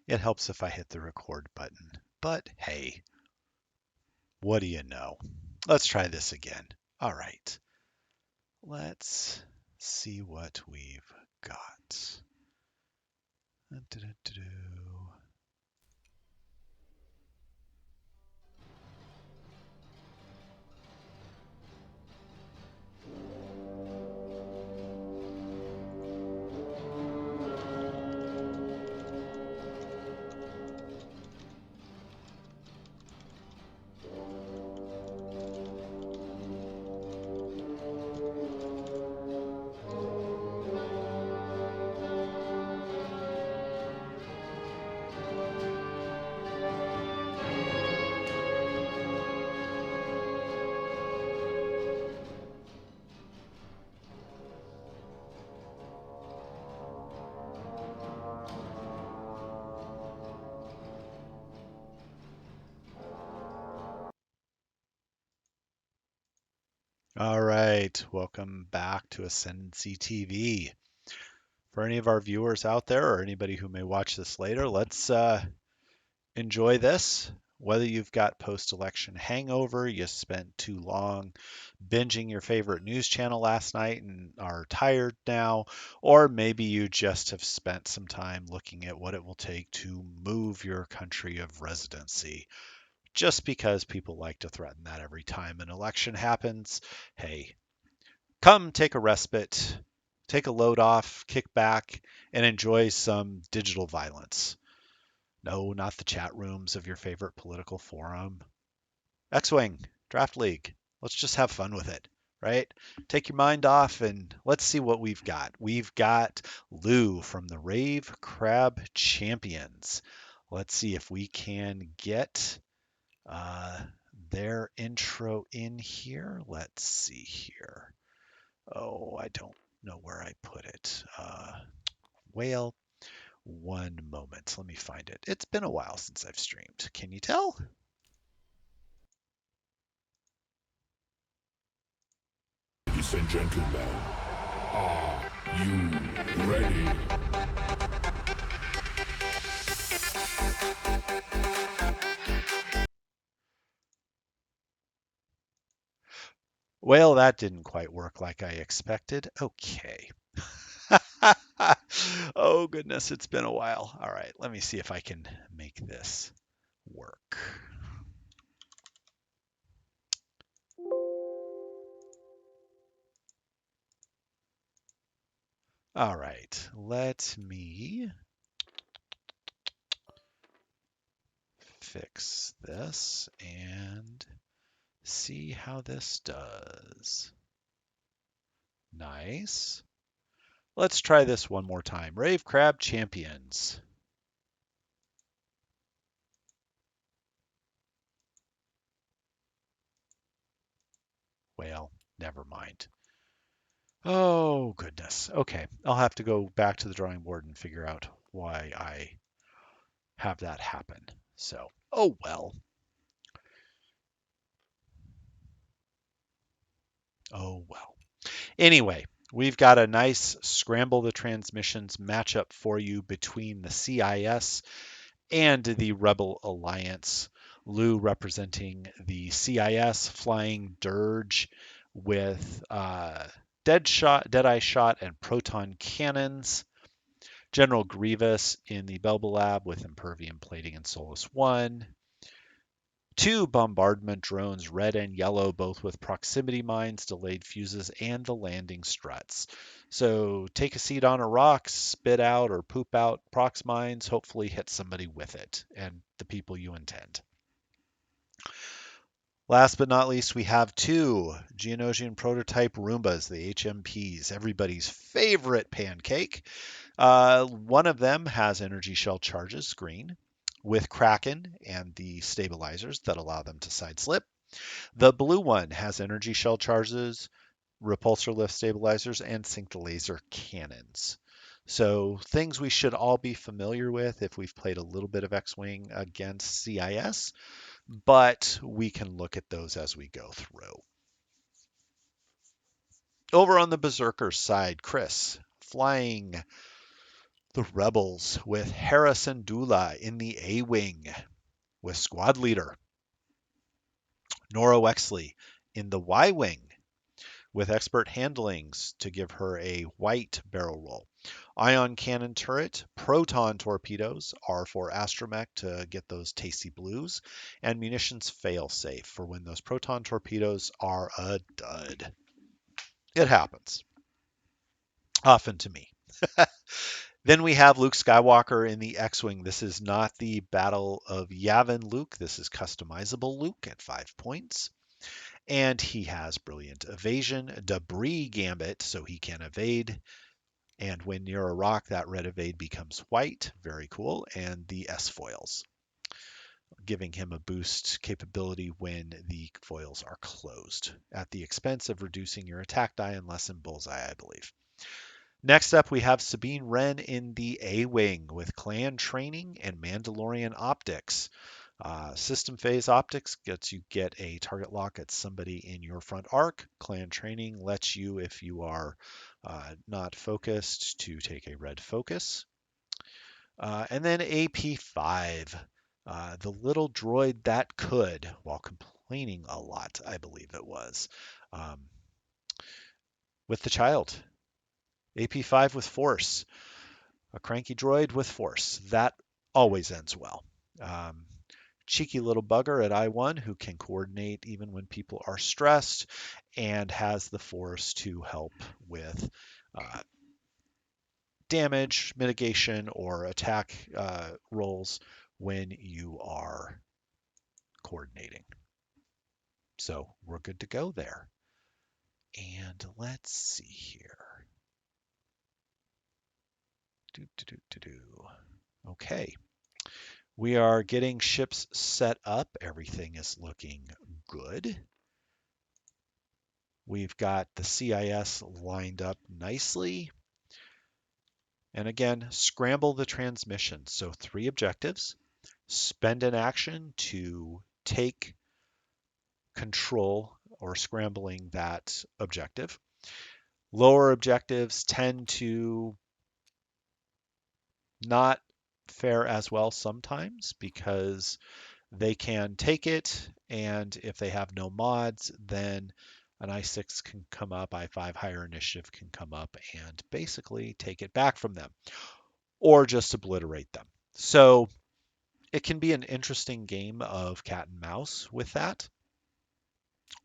It helps if I hit the record button. But hey, what do you know? Let's try this again. All right. Let's see what we've got. All right, welcome back to Ascendancy TV. For any of our viewers out there or anybody who may watch this later, let's enjoy this. Whether you've got post-election hangover, you spent too long binging your favorite news channel last night and are tired now, or maybe you just have spent some time looking at what it will take to move your country of residency. Just because people like to threaten that every time an election happens, hey, come take a respite, take a load off, kick back, and enjoy some digital violence. No, not the chat rooms of your favorite political forum. X-Wing, Draft League. Let's just have fun with it, right? Take your mind off and let's see what we've got. We've got Lou from the Rave Crab Champions. Let's see if we can get uh, their intro in here. Let's see here. Oh, I don't know where I put it. Whale, one moment. Let me find it. It's been a while since I've streamed. Can you tell? Ladies and gentlemen, are you ready? Well, that didn't quite work like I expected. Okay. Oh, goodness, it's been a while. All right, let me see if I can make this work. All right, let me fix this and see how this does. Nice. Let's try this one more time. Rave Crab Champions. Well, never mind. Oh, goodness. Okay, I'll have to go back to the drawing board and figure out why I have that happen. So, oh well. Oh well. Anyway, we've got a nice Scramble the Transmissions matchup for you between the CIS and the Rebel Alliance. Lou representing the CIS, flying Dirge with Deadeye Shot, and Proton Cannons. General Grievous in the Belba Lab with Impervium Plating and Solus 1. Two bombardment drones, red and yellow, both with proximity mines, delayed fuses, and the landing struts. So take a seat on a rock, spit out or poop out prox mines, hopefully hit somebody with it and the people you intend. Last but not least, we have two Geonosian prototype Roombas, the HMPs, everybody's favorite pancake. One of them has energy shell charges, green, with Kraken and the stabilizers that allow them to side slip. The blue one has energy shell charges, repulsor lift stabilizers, and sync laser cannons. So things we should all be familiar with if we've played a little bit of X-Wing against CIS, but we can look at those as we go through. Over on the Berserker side, Chris, flying The Rebels with Harrison Dula in the A Wing with squad leader. Nora Wexley in the Y Wing with expert handlings to give her a white barrel roll. Ion cannon turret, proton torpedoes are for astromech to get those tasty blues, and munitions fail safe for when those proton torpedoes are a dud. It happens, often to me. Then we have Luke Skywalker in the X-Wing. This is not the Battle of Yavin Luke. This is customizable Luke at 5 points. And he has brilliant evasion, debris gambit, so he can evade. And when near a rock, that red evade becomes white. Very cool. And the S foils, giving him a boost capability when the foils are closed, at the expense of reducing your attack die and lessen bullseye, I believe. Next up, we have Sabine Wren in the A Wing with clan training and Mandalorian optics. System phase optics gets you get a target lock at somebody in your front arc. Clan training lets you, if you are not focused, to take a red focus. And then AP5, the little droid that could, while complaining a lot, I believe it was, um, with the child. AP5 with Force. A cranky droid with Force. That always ends well. Um, Cheeky little bugger at I1 who can coordinate even when people are stressed and has the Force to help with uh, damage mitigation or attack rolls when you are coordinating. So we're good to go there. And let's see here. Do, do, do, do, do. Okay. We are getting ships set up. Everything is looking good. We've got the CIS lined up nicely. And again, scramble the transmission. So 3 objectives. Spend an action to take control or scrambling that objective. Lower objectives tend to not fare as well sometimes because they can take it, and if they have no mods, then an I6 can come up, I5 higher initiative can come up and basically take it back from them or just obliterate them. So it can be an interesting game of cat and mouse with that.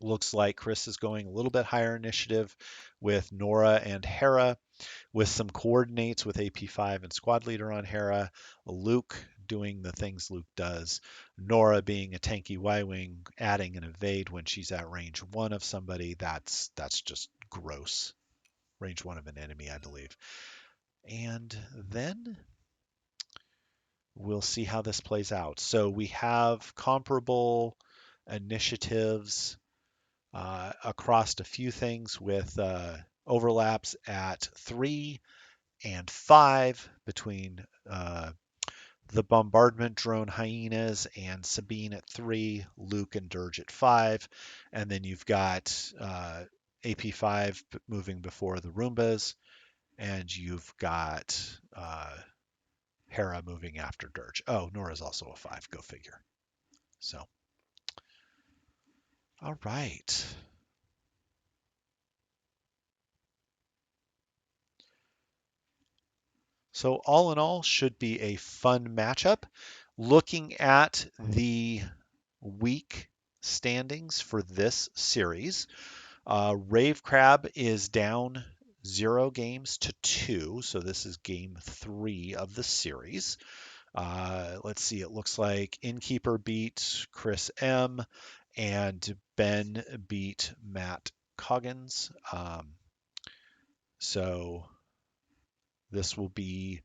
Looks like Chris is going a little bit higher initiative with Nora and Hera, with some coordinates with AP5 and squad leader on Hera, Luke doing the things Luke does, Nora being a tanky Y-wing, adding an evade when she's at range 1 of somebody. That's just gross. Range 1 of an enemy, I believe. And then we'll see how this plays out. So we have comparable initiatives across a few things with overlaps at 3 and 5 between the bombardment drone hyenas and Sabine at 3, Luke and Dirge at 5, and then you've got AP5 moving before the Roombas, and you've got Hera moving after Dirge. Oh, Nora's also a 5. Go figure. So, all right. So all in all, should be a fun matchup. Looking at the week standings for this series, Rave Crab is down 0 games to 2, so this is game 3 of the series. Let's see, it looks like Innkeeper beat Chris M, and Ben beat Matt Coggins. So this will be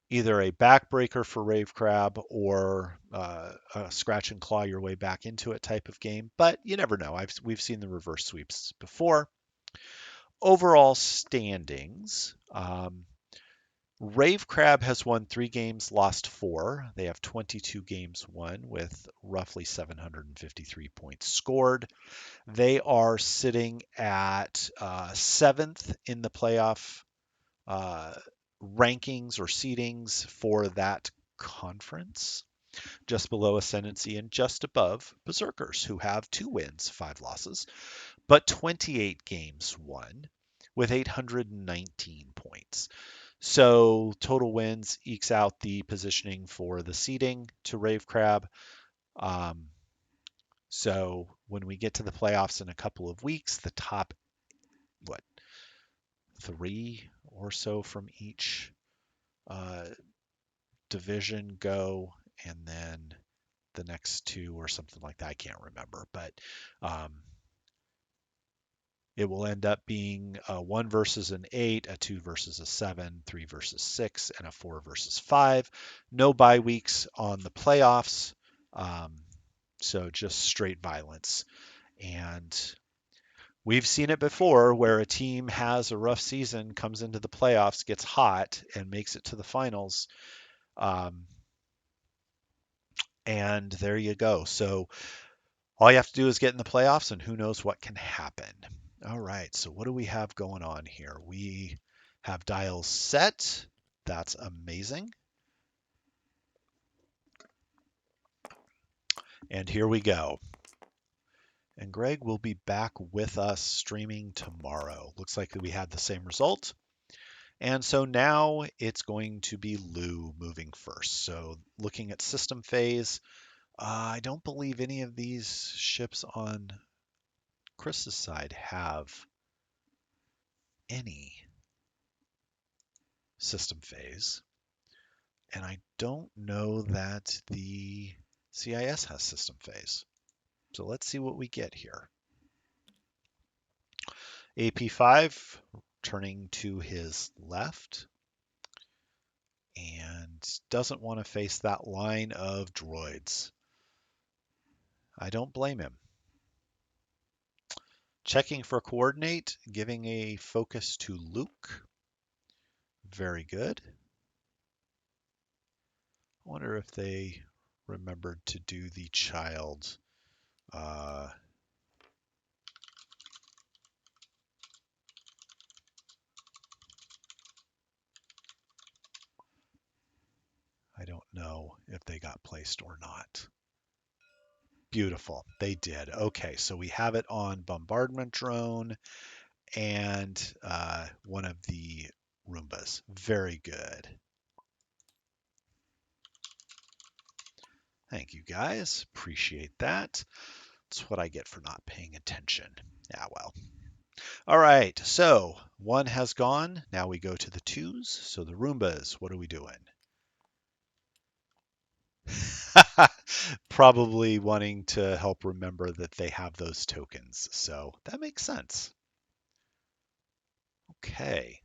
either a backbreaker for Rave Crab or a scratch and claw your way back into it type of game. But you never know. We've seen the reverse sweeps before. Overall standings. Rave Crab has won 3 games, lost 4. They have 22 games won with roughly 753 points scored. They are sitting at 7th in the playoff rankings or seedings for that conference, just below Ascendancy and just above Berserkers, who have 2 wins, 5 losses, but 28 games won with 819 points. So total wins ekes out the positioning for the seeding to Rave Crab. Um, so when we get to the playoffs in a couple of weeks, the top, what, 3 or so from each uh, division go, and then the next 2 or something like that. I can't remember, but um, it will end up being a 1 versus an 8, a 2 versus a 7, 3 versus 6, and a 4 versus 5. No bye weeks on the playoffs, um, so just straight violence. And we've seen it before where a team has a rough season, comes into the playoffs, gets hot, and makes it to the finals. Um, and there you go. So all you have to do is get in the playoffs, and who knows what can happen. All right, so what do we have going on here? We have dials set. That's amazing. And here we go. And Greg will be back with us streaming tomorrow. Looks like we had the same result. And so now it's going to be Lou moving first. So looking at system phase, I don't believe any of these ships on Chris's side have any system phase. And I don't know that the CIS has system phase. So let's see what we get here. AP5 turning to his left and doesn't want to face that line of droids. I don't blame him. Checking for coordinate, giving a focus to Luke. Very good. I wonder if they remembered to do the child. Uh, I don't know if they got placed or not. Beautiful. They did. Okay, so we have it on bombardment drone and one of the Roombas. Very good. Thank you guys. Appreciate that. That's what I get for not paying attention. Yeah, well. All right, so 1 has gone. Now we go to the 2s. So the Roombas, what are we doing? Probably wanting to help remember that they have those tokens. So that makes sense. Okay.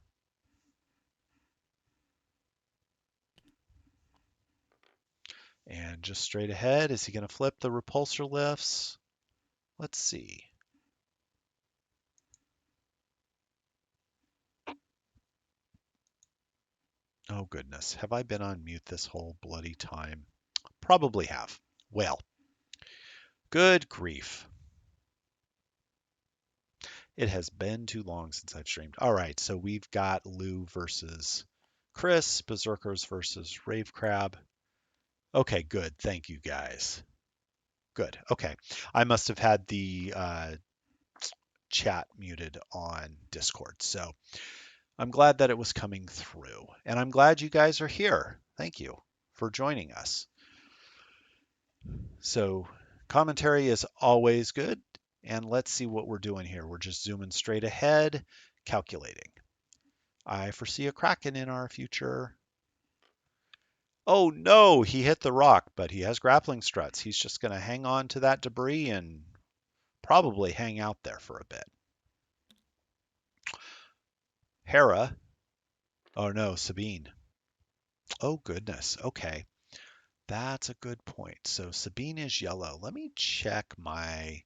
And just straight ahead, is he going to flip the repulsor lifts? Let's see. Oh goodness, have I been on mute this whole bloody time? Probably have. Well, good grief. It has been too long since I've streamed. All right, so we've got Lou versus Chris, Berserkers versus Rave Crab. Okay, good. Thank you guys. Good. Okay. I must have had the chat muted on Discord. So I'm glad that it was coming through. And I'm glad you guys are here. Thank you for joining us. So commentary is always good. And let's see what we're doing here. We're just zooming straight ahead, calculating. I foresee a Kraken in our future. Oh no, he hit the rock, but he has grappling struts. He's just going to hang on to that debris and probably hang out there for a bit. Hera. Oh no, Sabine. Oh goodness. Okay. That's a good point. So Sabine is yellow. Let me check my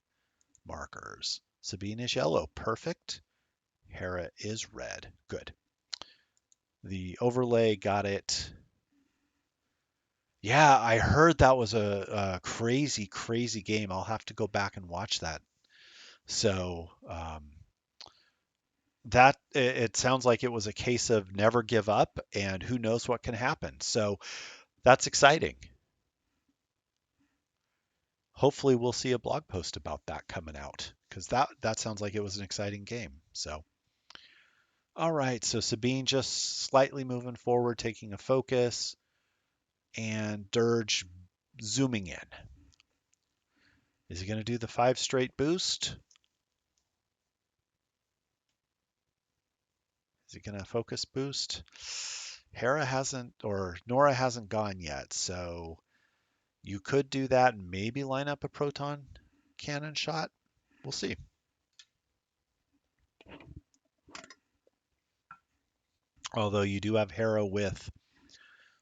markers. Sabine is yellow. Perfect. Hera is red. Good. The overlay got it. Yeah, I heard that was a crazy, crazy game. I'll have to go back and watch that. So, that it sounds like it was a case of never give up, and who knows what can happen. So that's exciting. Hopefully, we'll see a blog post about that coming out because that sounds like it was an exciting game. So, all right. So Sabine just slightly moving forward, taking a focus, and Dirge zooming in. Is he going to do the 5 straight boost? Is he going to focus boost? Hera hasn't, or Nora hasn't gone yet, so you could do that and maybe line up a proton cannon shot. We'll see. Although you do have Hera with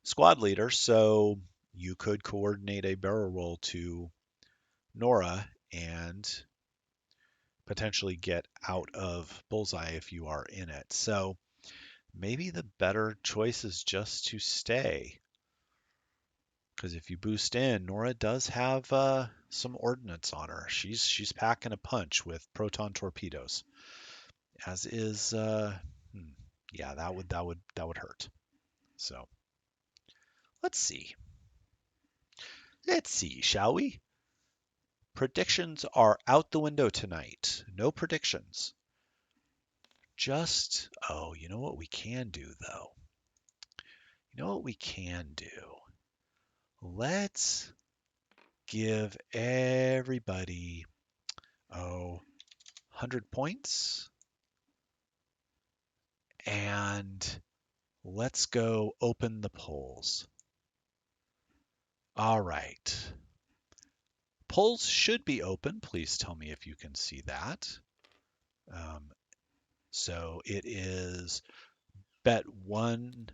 squad leader, so you could coordinate a barrel roll to Nora and potentially get out of bullseye if you are in it. So maybe the better choice is just to stay. Because if you boost in, Nora does have some ordnance on her. She's packing a punch with proton torpedoes, as is hmm, yeah, that would hurt. So let's see. Let's see, shall we? Predictions are out the window tonight. No predictions. Just, oh, you know what we can do though? You know what we can do? Let's give everybody, oh, 100 points and let's go open the polls. All right. Polls should be open. Please tell me if you can see that. Um, so it is bet one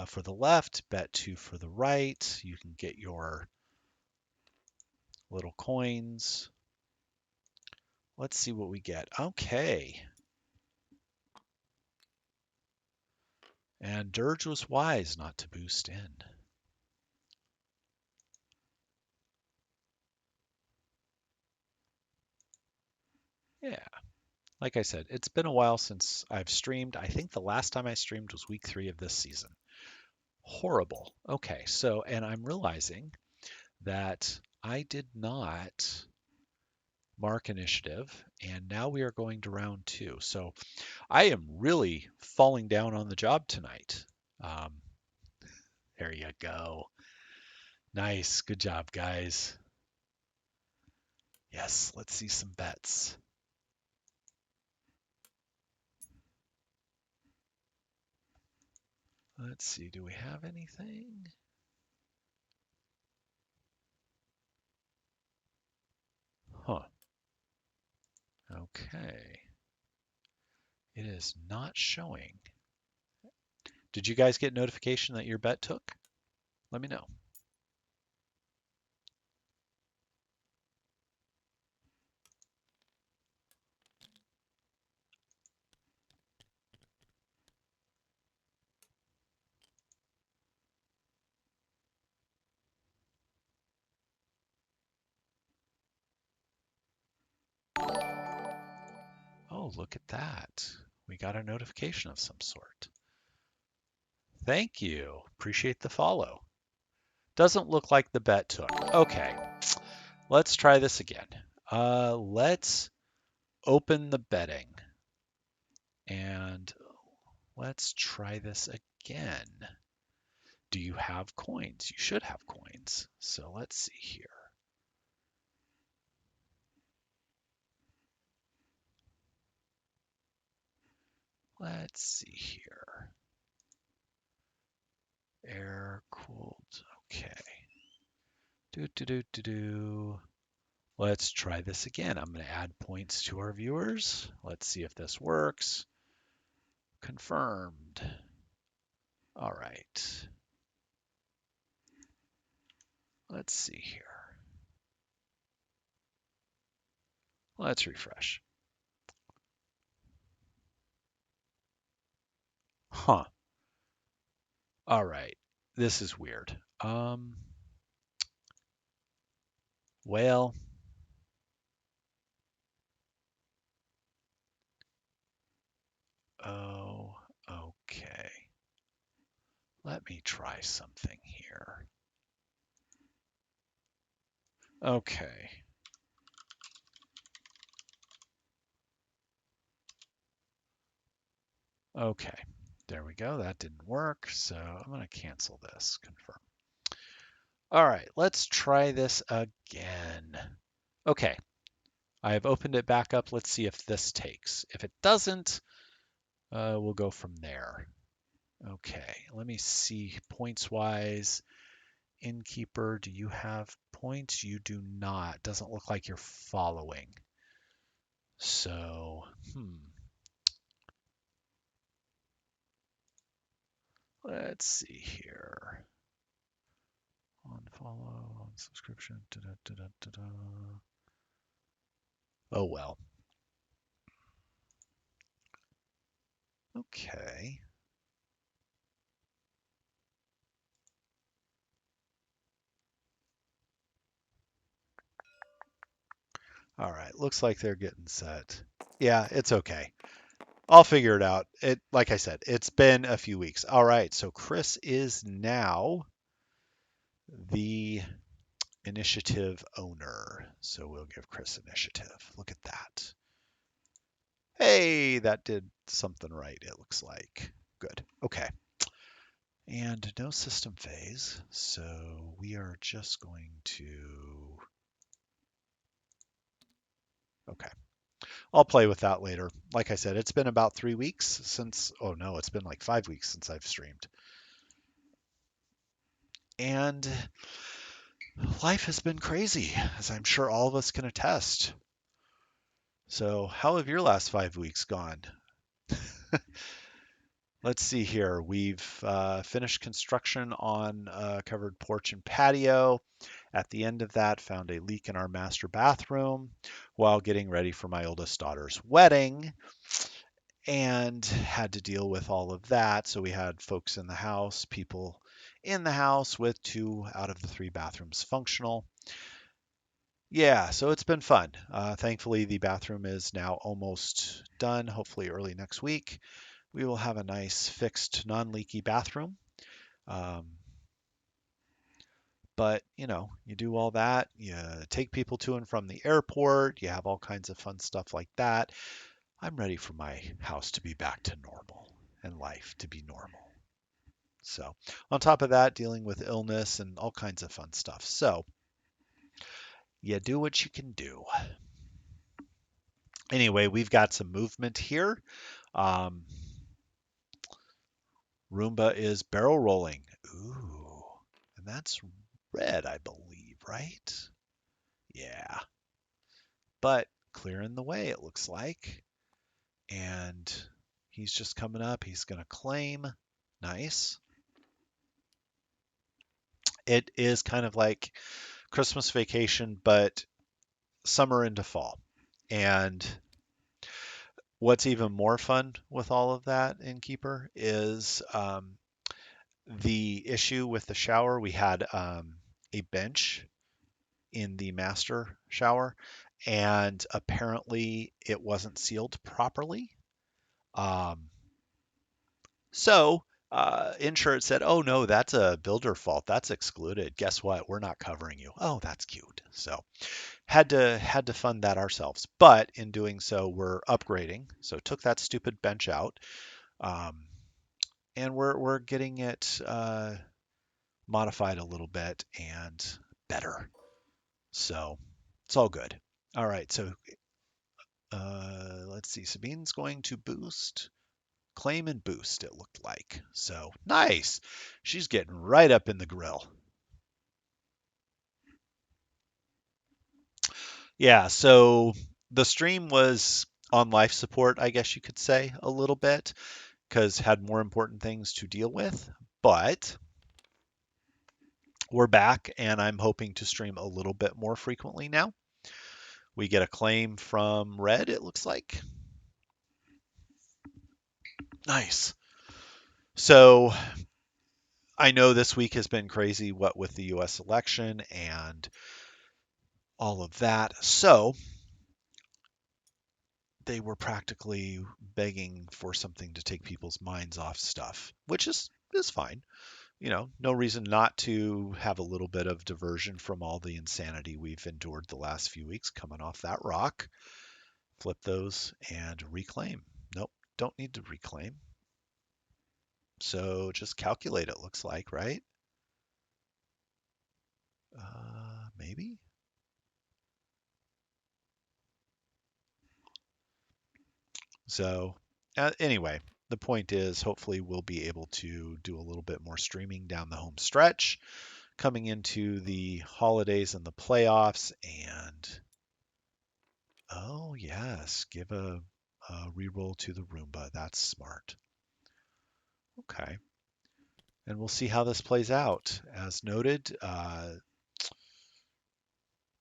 for the left, bet two for the right. You can get your little coins. Let's see what we get. Okay. And Dirge was wise not to boost in. Yeah. Like I said, it's been a while since I've streamed. I think the last time I streamed was week 3 of this season. Horrible. Okay, so, and I'm realizing that I did not mark initiative, and now we are going to round 2. So I am really falling down on the job tonight. Um, there you go. Nice. Good job, guys. Yes, let's see some bets. Let's see, do we have anything? Huh. Okay. It is not showing. Did you guys get notification that your bet took? Let me know. Oh, look at that. We got a notification of some sort. Thank you. Appreciate the follow. Doesn't look like the bet took. Okay, let's try this again. Let's open the betting and let's try this again. Do you have coins? You should have coins. So let's see here. Let's see here. Air cooled. Okay. Do do do do do. Let's try this again. I'm going to add points to our viewers. Let's see if this works. Confirmed. All right. Let's see here. Let's refresh. Huh. All right. This is weird. Well, Oh, okay. Let me try something here. Okay. Okay. There we go. That didn't work. So I'm going to cancel this. Confirm. All right. Let's try this again. Okay. I have opened it back up. Let's see if this takes. If it doesn't, we'll go from there. Okay. Let me see points wise. Innkeeper, do you have points? You do not. Doesn't look like you're following. So, let's see here. On follow, on subscription. Da, da, da, da, da, da. Oh well. Okay. All right. Looks like they're getting set. Yeah, it's okay. I'll figure it out. It, like I said, it's been a few weeks. All right. So Chris is now the initiative owner. So we'll give Chris initiative. Look at that. Hey, that did something right, it looks like. Good. Okay. And no system phase. So we are just going to. Okay. I'll play with that later. Like I said, it's been about 3 weeks since. Oh no, it's been like 5 weeks since I've streamed. And life has been crazy, as I'm sure all of us can attest. So, how have your last 5 weeks gone? Let's see here. We've finished construction on a covered porch and patio. At the end of that, found a leak in our master bathroom while getting ready for my oldest daughter's wedding and had to deal with all of that. So we had folks in the house, people in the house with 2 out of the 3 bathrooms functional. Yeah, so it's been fun. Thankfully, the bathroom is now almost done. Hopefully, early next week, we will have a nice fixed, non leaky bathroom. Um, but, you do all that, you take people to and from the airport, you have all kinds of fun stuff like that. I'm ready for my house to be back to normal and life to be normal. So, on top of that, dealing with illness and all kinds of fun stuff. So, you do what you can do. Anyway, we've got some movement here. Um, Roomba is barrel rolling. Ooh, and that's red, I believe, right? Yeah, but clearing the way, it looks like. And he's just coming up. He's going to claim. Nice. It is kind of like Christmas vacation, but summer into fall. And what's even more fun with all of that, Innkeeper, is the issue with the shower. We had a bench in the master shower, and apparently it wasn't sealed properly. Um, so insurance said, "Oh no, that's a builder fault. That's excluded. Guess what? We're not covering you." Oh, that's cute. So had to fund that ourselves. But in doing so, we're upgrading. So took that stupid bench out, um, and we're getting it modified a little bit and better. So it's all good. All right. So let's see. Sabine's going to boost. Claim and boost, it looked like. So nice. She's getting right up in the grill. Yeah, so the stream was on life support, I guess you could say, a little bit, because had more important things to deal with. But we're back, and I'm hoping to stream a little bit more frequently now. We get a claim from Red, it looks like. Nice. So I know this week has been crazy, what with the US election and all of that. So they were practically begging for something to take people's minds off stuff, which is fine. No reason not to have a little bit of diversion from all the insanity we've endured the last few weeks coming off that rock. Flip those and reclaim. Nope, don't need to reclaim. So just calculate, it looks like, right? Maybe. So, anyway, the point is hopefully we'll be able to do a little bit more streaming down the home stretch coming into the holidays and the playoffs. And oh, yes, give a reroll to the Roomba. That's smart. Okay. And we'll see how this plays out. As noted,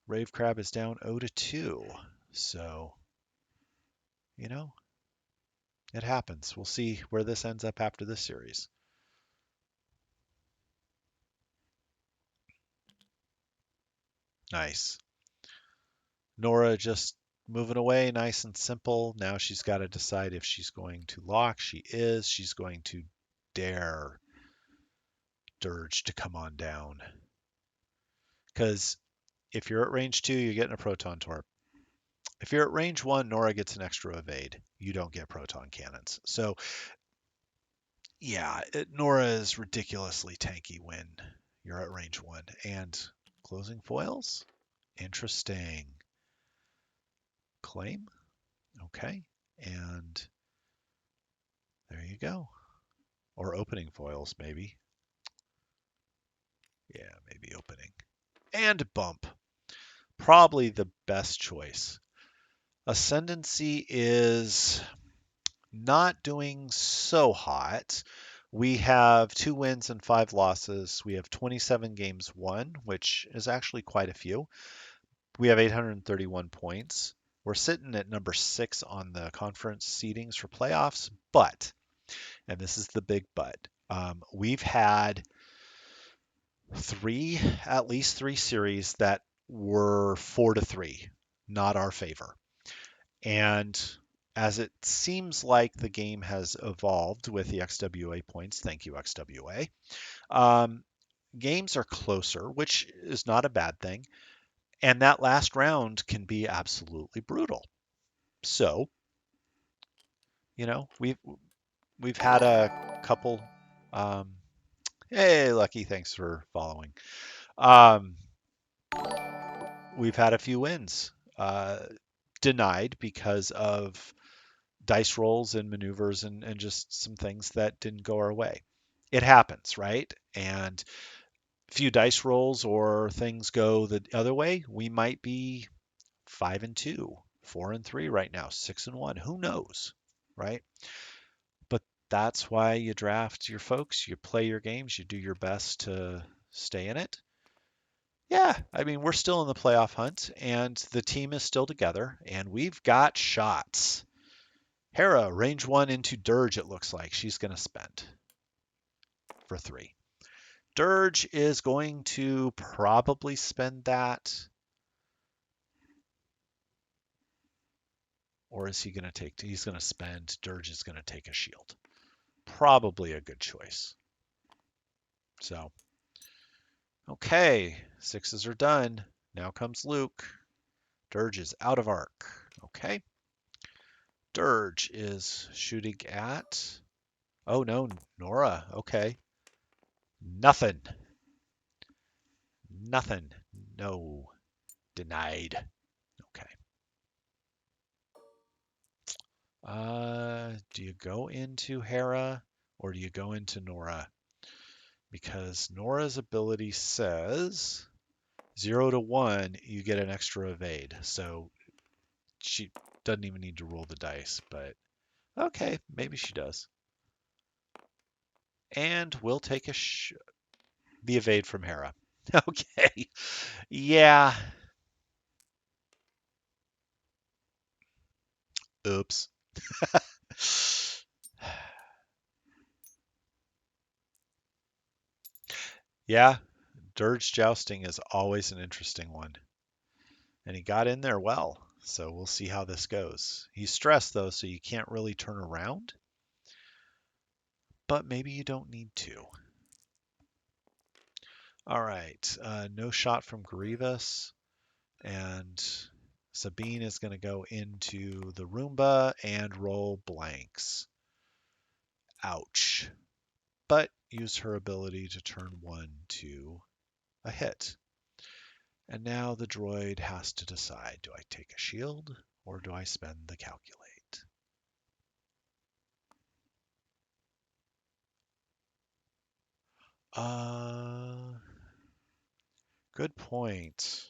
Rave Crab is down 0 to 2. So, you know, it happens. We'll see where this ends up after this series. Nice. Nora just moving away, nice and simple. Now she's got to decide if she's going to lock. She is. She's going to dare Dirge to come on down. Because if you're at range 2, you're getting a Proton Torp. If you're at range 1, Nora gets an extra evade. You don't get proton cannons. So, yeah, Nora is ridiculously tanky when you're at range 1. And closing foils? Interesting. Claim? Okay. And there you go. Or opening foils, maybe. Yeah, maybe opening. And bump. Probably the best choice. Ascendancy is not doing so hot. We have 2 wins and 5 losses. We have 27 games won, which is actually quite a few. We have 831 points. We're sitting at number 6 on the conference seedings for playoffs, but, and this is the big but, we've had at least three series that were 4-3, not our favor. And as it seems like the game has evolved with the XWA points, thank you, XWA, um, games are closer, which is not a bad thing. And that last round can be absolutely brutal. So, we've had a couple. Um, hey, Lucky, thanks for following. Um, we've had a few wins denied because of dice rolls and maneuvers and just some things that didn't go our way. It happens, right? And few dice rolls or things go the other way, we might be 5-2, 4-3 right now, 6-1. Who knows, right? But that's why you draft your folks, you play your games, you do your best to stay in it. Yeah, I mean, we're still in the playoff hunt and the team is still together and we've got shots. Hera, range 1 into Dirge, it looks like. She's going to spend for 3. Dirge is going to probably spend that. Or is he going to take? He's going to spend. Dirge is going to take a shield. Probably a good choice. So, okay. 6s are done. Now comes Luke. Dirge is out of arc. Okay. Dirge is shooting at. Oh no, Nora. Okay. Nothing. Nothing. No. Denied. Okay. Do you go into Hera or do you go into Nora? Because Nora's ability says 0 to 1, you get an extra evade. So she doesn't even need to roll the dice, but okay, maybe she does. And we'll take the evade from Hera. Okay. Yeah. Oops. Yeah, Dirge jousting is always an interesting one. And he got in there well. So we'll see how this goes. He's stressed though, so you can't really turn around, but maybe you don't need to. All right, no shot from Grievous, and Sabine is going to go into the Roomba and roll blanks. Ouch. But use her ability to turn one to a hit. And now the droid has to decide, do I take a shield or do I spend the calculate? Uh, Good point.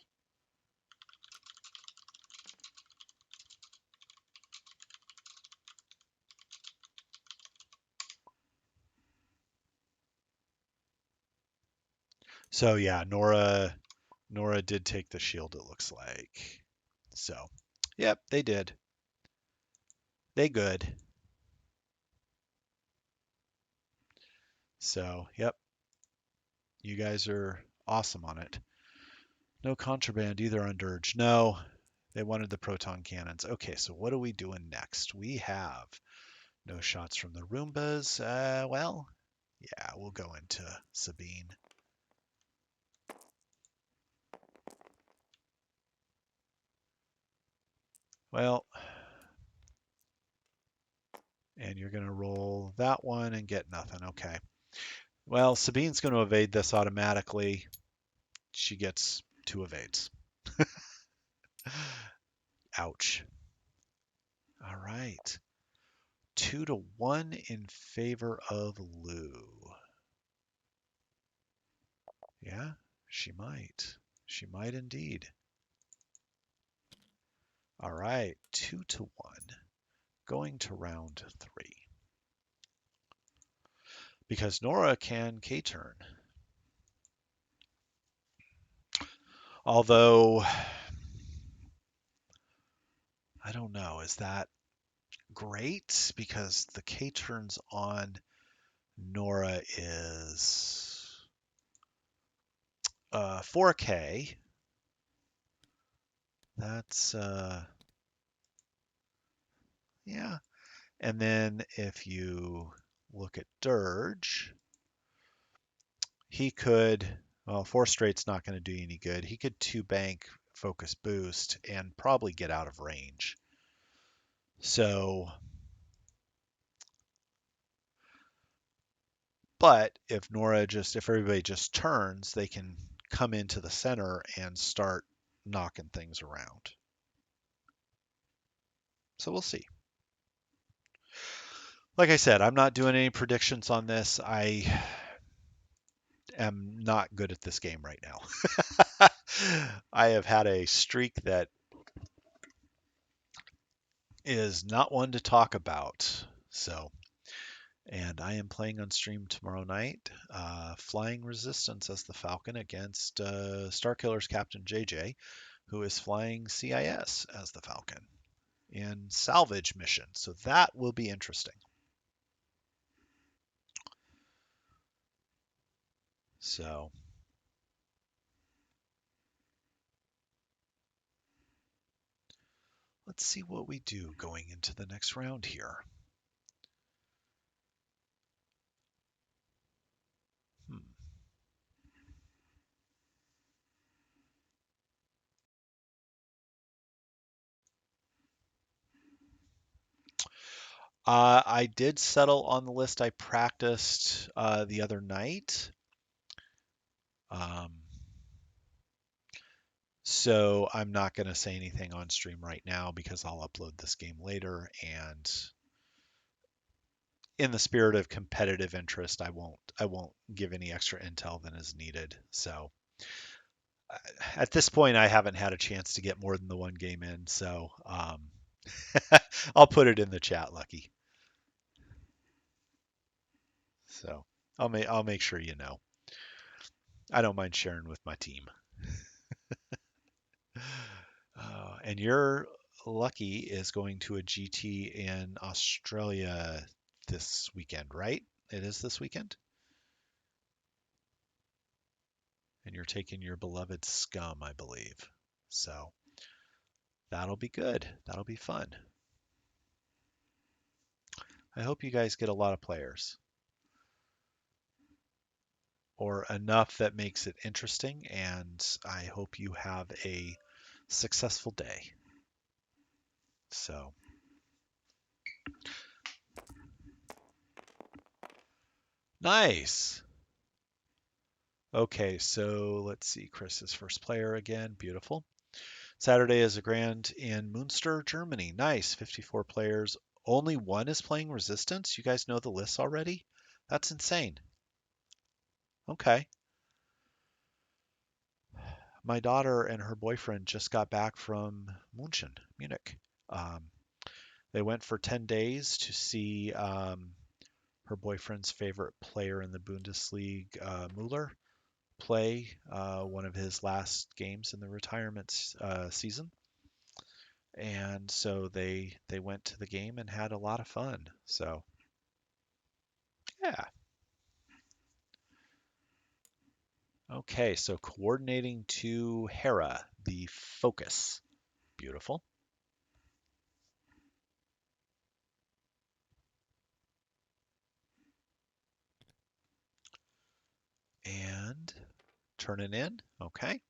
So yeah, Nora did take the shield, it looks like. So, yep, they did. They good. So, yep, you guys are awesome on it. No contraband either on Dirge. No, they wanted the proton cannons. Okay, so what are we doing next? We have no shots from the Roombas. Well, yeah, we'll go into Sabine. Well, and you're going to roll that one and get nothing. Okay. Well, Sabine's going to evade this automatically. She gets two evades. Ouch. All right. 2-1 in favor of Lou. Yeah, she might. She might indeed. All right. 2-1. Going to round three. Because Nora can K-turn. Although, I don't know, is that great? Because the K-turns on Nora is 4K. That's, yeah. And then if you look at Dirge, he could, well, four straight's not going to do you any good. He could two bank focus boost and probably get out of range. So, but if everybody just turns, they can come into the center and start knocking things around. So we'll see. Like I said, I'm not doing any predictions on this. I am not good at this game right now. I have had a streak that is not one to talk about. So, and I am playing on stream tomorrow night, flying Resistance as the Falcon against Starkiller's Captain JJ, who is flying CIS as the Falcon in salvage mission. So that will be interesting. So let's see what we do going into the next round here. Hmm. I did settle on the list I practiced the other night. Um, so I'm not going to say anything on stream right now because I'll upload this game later. And in the spirit of competitive interest, I won't give any extra intel than is needed. So at this point, I haven't had a chance to get more than the one game in. So I'll put it in the chat, Lucky. So I'll make sure you know. I don't mind sharing with my team. And you're lucky is going to a GT in Australia this weekend, right? It is this weekend? And you're taking your beloved Scum, I believe. So That'll be good. That'll be fun. I hope you guys get a lot of players or enough that makes it interesting, and I hope you have a successful day. So, nice. Okay, so let's see. Chris is first player again. Beautiful. Saturday is a grand in Munster, Germany. Nice. 54 players. Only one is playing Resistance. You guys know the lists already? That's insane. Okay. My daughter and her boyfriend just got back from Munich. Um, they went for 10 days to see her boyfriend's favorite player in the Bundesliga, Mueller, play one of his last games in the retirement season. And so they went to the game and had a lot of fun. So yeah. Okay, so coordinating to Hera, the focus. Beautiful. And turn it in. Okay.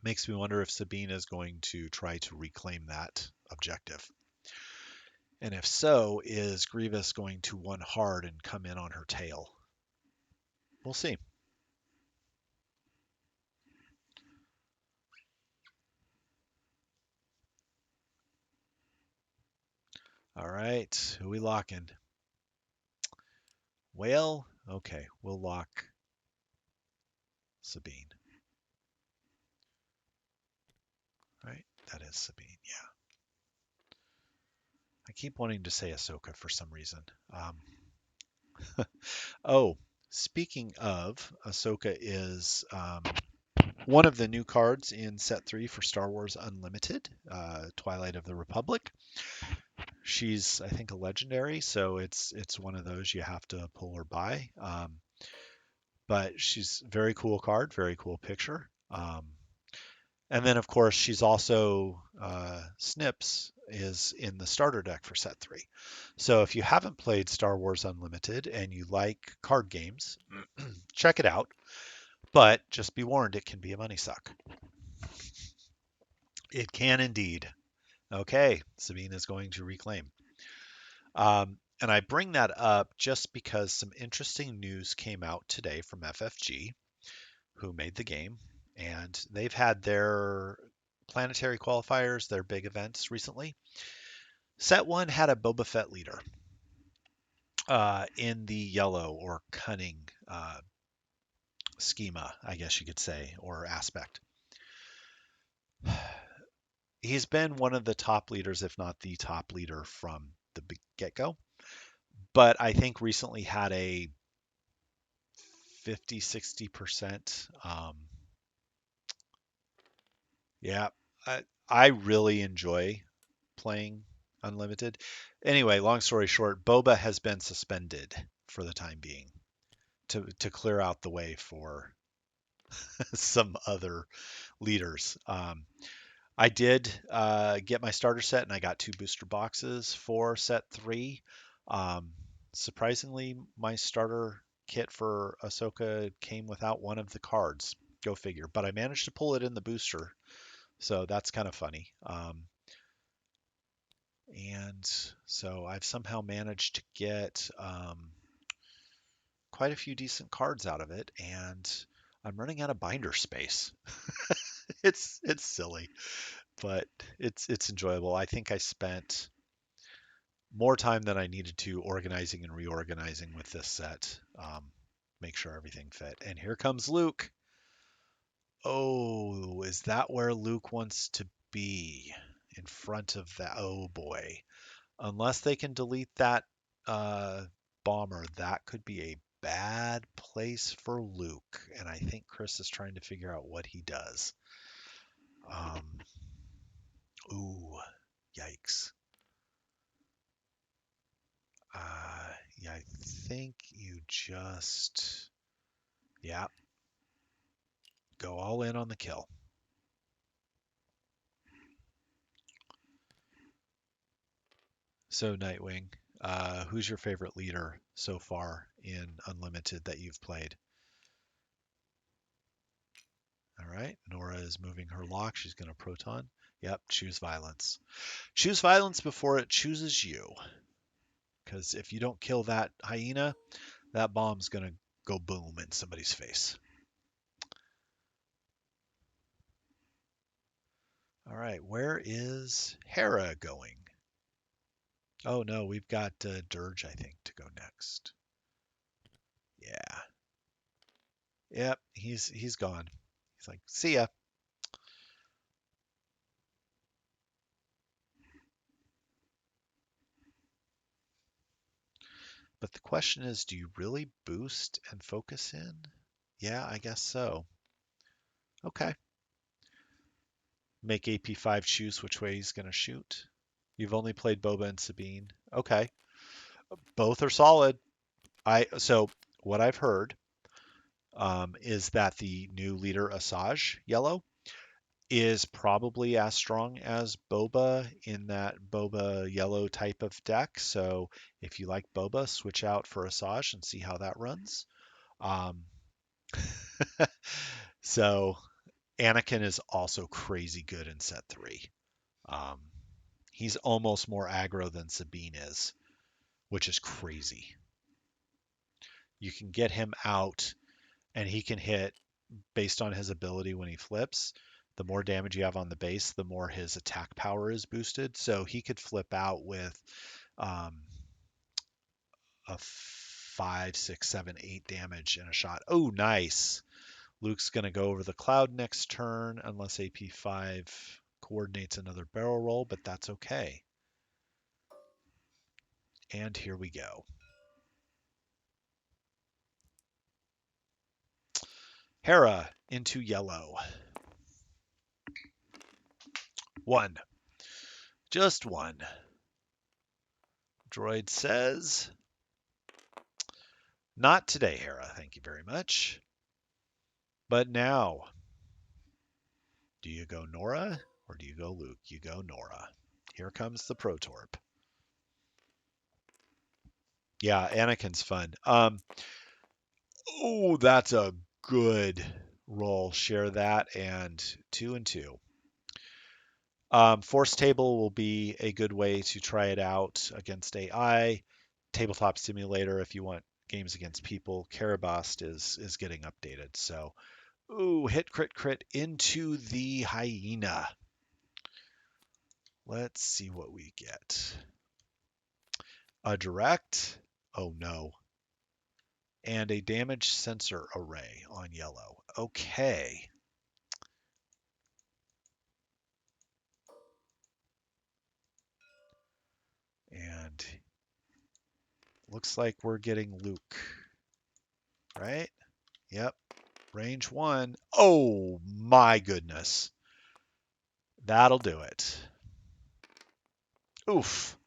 Makes me wonder if Sabine is going to try to reclaim that objective. And if so, is Grievous going to one hard and come in on her tail? We'll see. All right, who we locking? Whale? Okay, we'll lock Sabine. Right? That is Sabine, yeah. I keep wanting to say Ahsoka for some reason. Oh, speaking of, Ahsoka is one of the new cards in set 3 for Star Wars Unlimited, Twilight of the Republic. She's, I think, a legendary, so it's one of those you have to pull or buy. But she's very cool card, very cool picture. And then, of course, she's also Snips is in the starter deck for set 3. So if you haven't played Star Wars Unlimited and you like card games, check it out. But just be warned, it can be a money suck. It can indeed. Okay, Sabine is going to reclaim. And I bring that up just because some interesting news came out today from FFG, who made the game, and they've had their planetary qualifiers, their big events recently. Set 1 had a Boba Fett leader in the yellow or cunning schema, I guess you could say, or aspect. He's been one of the top leaders, if not the top leader from the get go. But I think recently had a 50, 60%. Yeah, I really enjoy playing Unlimited. Anyway, long story short, Boba has been suspended for the time being to clear out the way for some other leaders. I did get my starter set, and I got 2 booster boxes for set 3. Um, Surprisingly, my starter kit for Ahsoka came without one of the cards. Go figure. But I managed to pull it in the booster, so that's kind of funny. And so I've somehow managed to get quite a few decent cards out of it, and I'm running out of binder space. It's silly, but it's enjoyable. I think I spent more time than I needed to organizing and reorganizing with this set. Make sure everything fit. And here comes Luke. Oh, is that where Luke wants to be? In front of that? Oh boy. Unless they can delete that uh, bomber, that could be a bad place for Luke. And I think Chris is trying to figure out what he does. Um, ooh, yikes. Yeah, I think you just Yeah, go all in on the kill. So Nightwing, who's your favorite leader so far in Unlimited that you've played? All right, Nora is moving her lock. She's going to proton. Yep, choose violence. Choose violence before it chooses you. Because if you don't kill that hyena, that bomb's going to go boom in somebody's face. All right, where is Hera going? Oh no, we've got Dirge, I think, to go next. Yeah. Yep, he's gone. He's like, see ya. But the question is, do you really boost and focus in? Yeah, I guess so. Okay. Make AP5 choose which way he's going to shoot. You've only played Boba and Sabine. Okay. Both are solid. So what I've heard is that the new leader Asajj Yellow is probably as strong as Boba in that Boba Yellow type of deck. So if you like Boba, switch out for Asajj and see how that runs. Um, so Anakin is also crazy good in set three. Um, he's almost more aggro than Sabine is, which is crazy. You can get him out and he can hit based on his ability when he flips. The more damage you have on the base, the more his attack power is boosted. So he could flip out with um, a 5, 6, 7, 8 damage in a shot. Oh, nice. Luke's going to go over the cloud next turn unless AP5 coordinates another barrel roll, but that's okay. And here we go. Hera into yellow. One. Just one. Droid says, not today, Hera. Thank you very much. But now, do you go Nora or do you go Luke? You go Nora. Here comes the Protorp. Yeah, Anakin's fun. Oh, that's a good roll. Share that and 2 and 2. Force table will be a good way to try it out against AI. Tabletop simulator if you want games against people. Karabast is getting updated. So, ooh, hit crit crit into the hyena. Let's see what we get. A direct. Oh no. And a damage sensor array on yellow. Okay. And looks like we're getting Luke. Right? Yep. Range 1. Oh my goodness. That'll do it. Oof.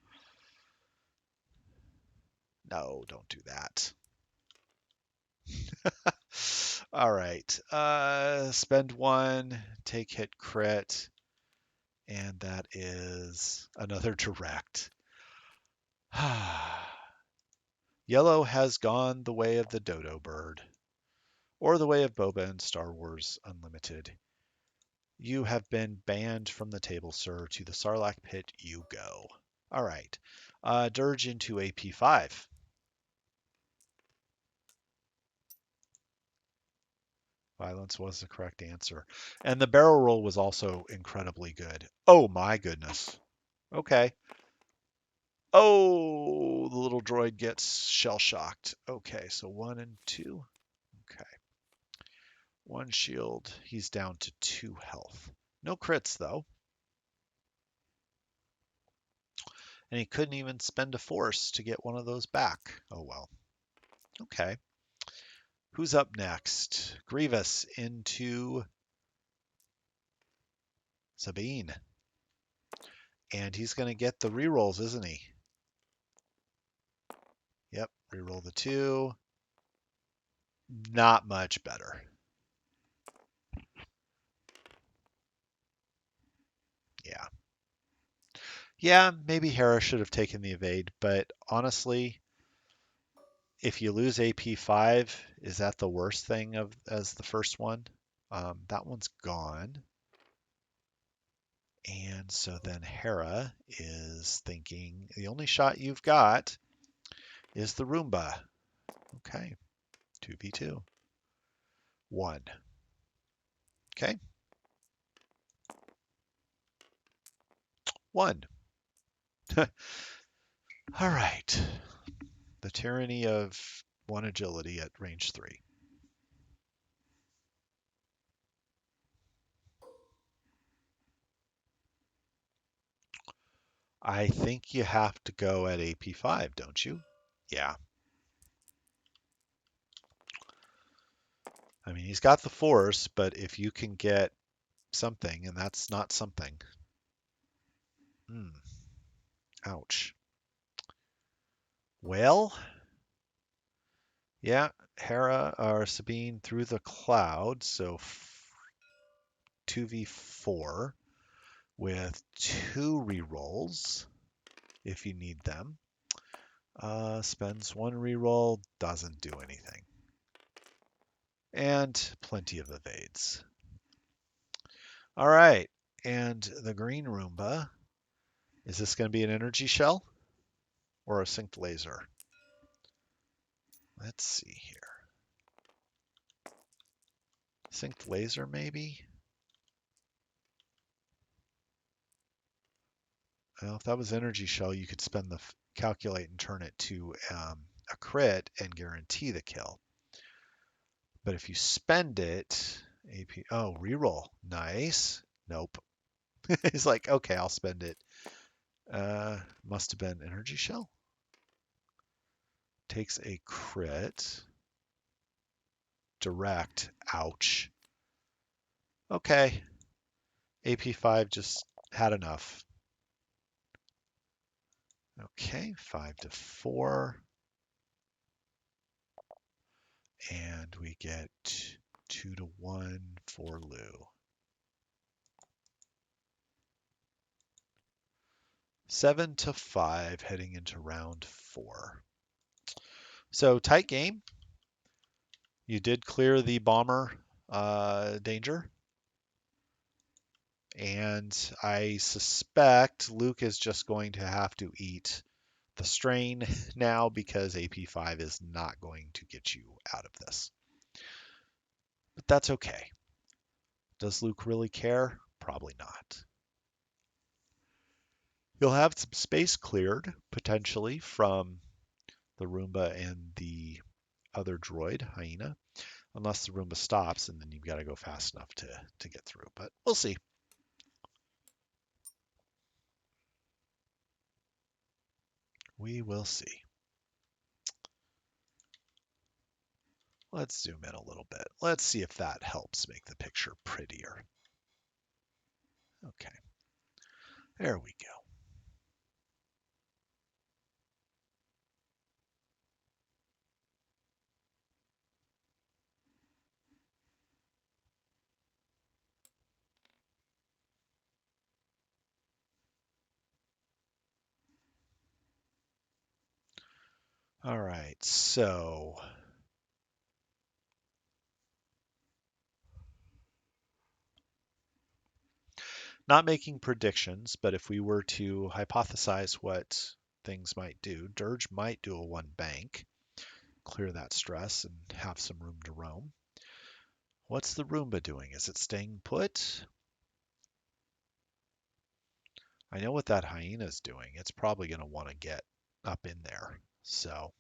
No, don't do that. All right. Spend 1, take hit crit, and that is another direct. Yellow has gone the way of the dodo bird, or the way of Boba in Star Wars Unlimited. You have been banned from the table, sir. To the Sarlacc pit you go. All right. Dirge into AP5. Violence was the correct answer. And the barrel roll was also incredibly good. Oh my goodness. Okay. Oh, the little droid gets shell shocked. Okay, so 1 and 2. Okay. 1 shield. He's down to 2 health. No crits though. And he couldn't even spend a force to get one of those back. Oh well. Okay. Who's up next? Grievous into Sabine. And he's going to get the rerolls, isn't he? Yep, reroll the 2. Not much better. Yeah. Yeah, maybe Hera should have taken the evade, but honestly, if you lose AP5, is that the worst thing of as the first one? That one's gone. And so then Hera is thinking the only shot you've got is the Roomba. Okay, 2v2. 1. Okay, 1. All right. The tyranny of 1 agility at range 3. I think you have to go at AP5, don't you? Yeah. I mean, he's got the force, but if you can get something, and that's not something. Hmm. Ouch. Well, yeah, Hera or Sabine through the cloud, so 2v4 with 2 rerolls if you need them. Spends 1 reroll, doesn't do anything. And plenty of evades. All right, and the green Roomba, is this going to be an energy shell or a synced laser? Let's see here. Synced laser, maybe? Well, if that was energy shell, you could spend the calculate and turn it to a crit and guarantee the kill. But if you spend it, AP, oh, reroll, nice. Nope. He's like, okay, I'll spend it. Must have been energy shell. Takes a crit. Direct, ouch. Okay, AP5 just had enough. Okay, 5 to 4. And we get 2 to 1 for Lou. 7 to 5 heading into round 4. So tight game. You did clear the bomber danger. And I suspect Luke is just going to have to eat the strain now because AP5 is not going to get you out of this. But that's okay. Does Luke really care? Probably not. You'll have some space cleared, potentially, from the Roomba and the other droid, Hyena, unless the Roomba stops, and then you've got to go fast enough to get through. But we'll see. We will see. Let's zoom in a little bit. Let's see if that helps make the picture prettier. Okay, there we go. All right, so not making predictions, but if we were to hypothesize what things might do, Dirge might do a 1 bank, clear that stress, and have some room to roam. What's the Roomba doing? Is it staying put? I know what that Hyena's doing. It's probably going to want to get up in there. So,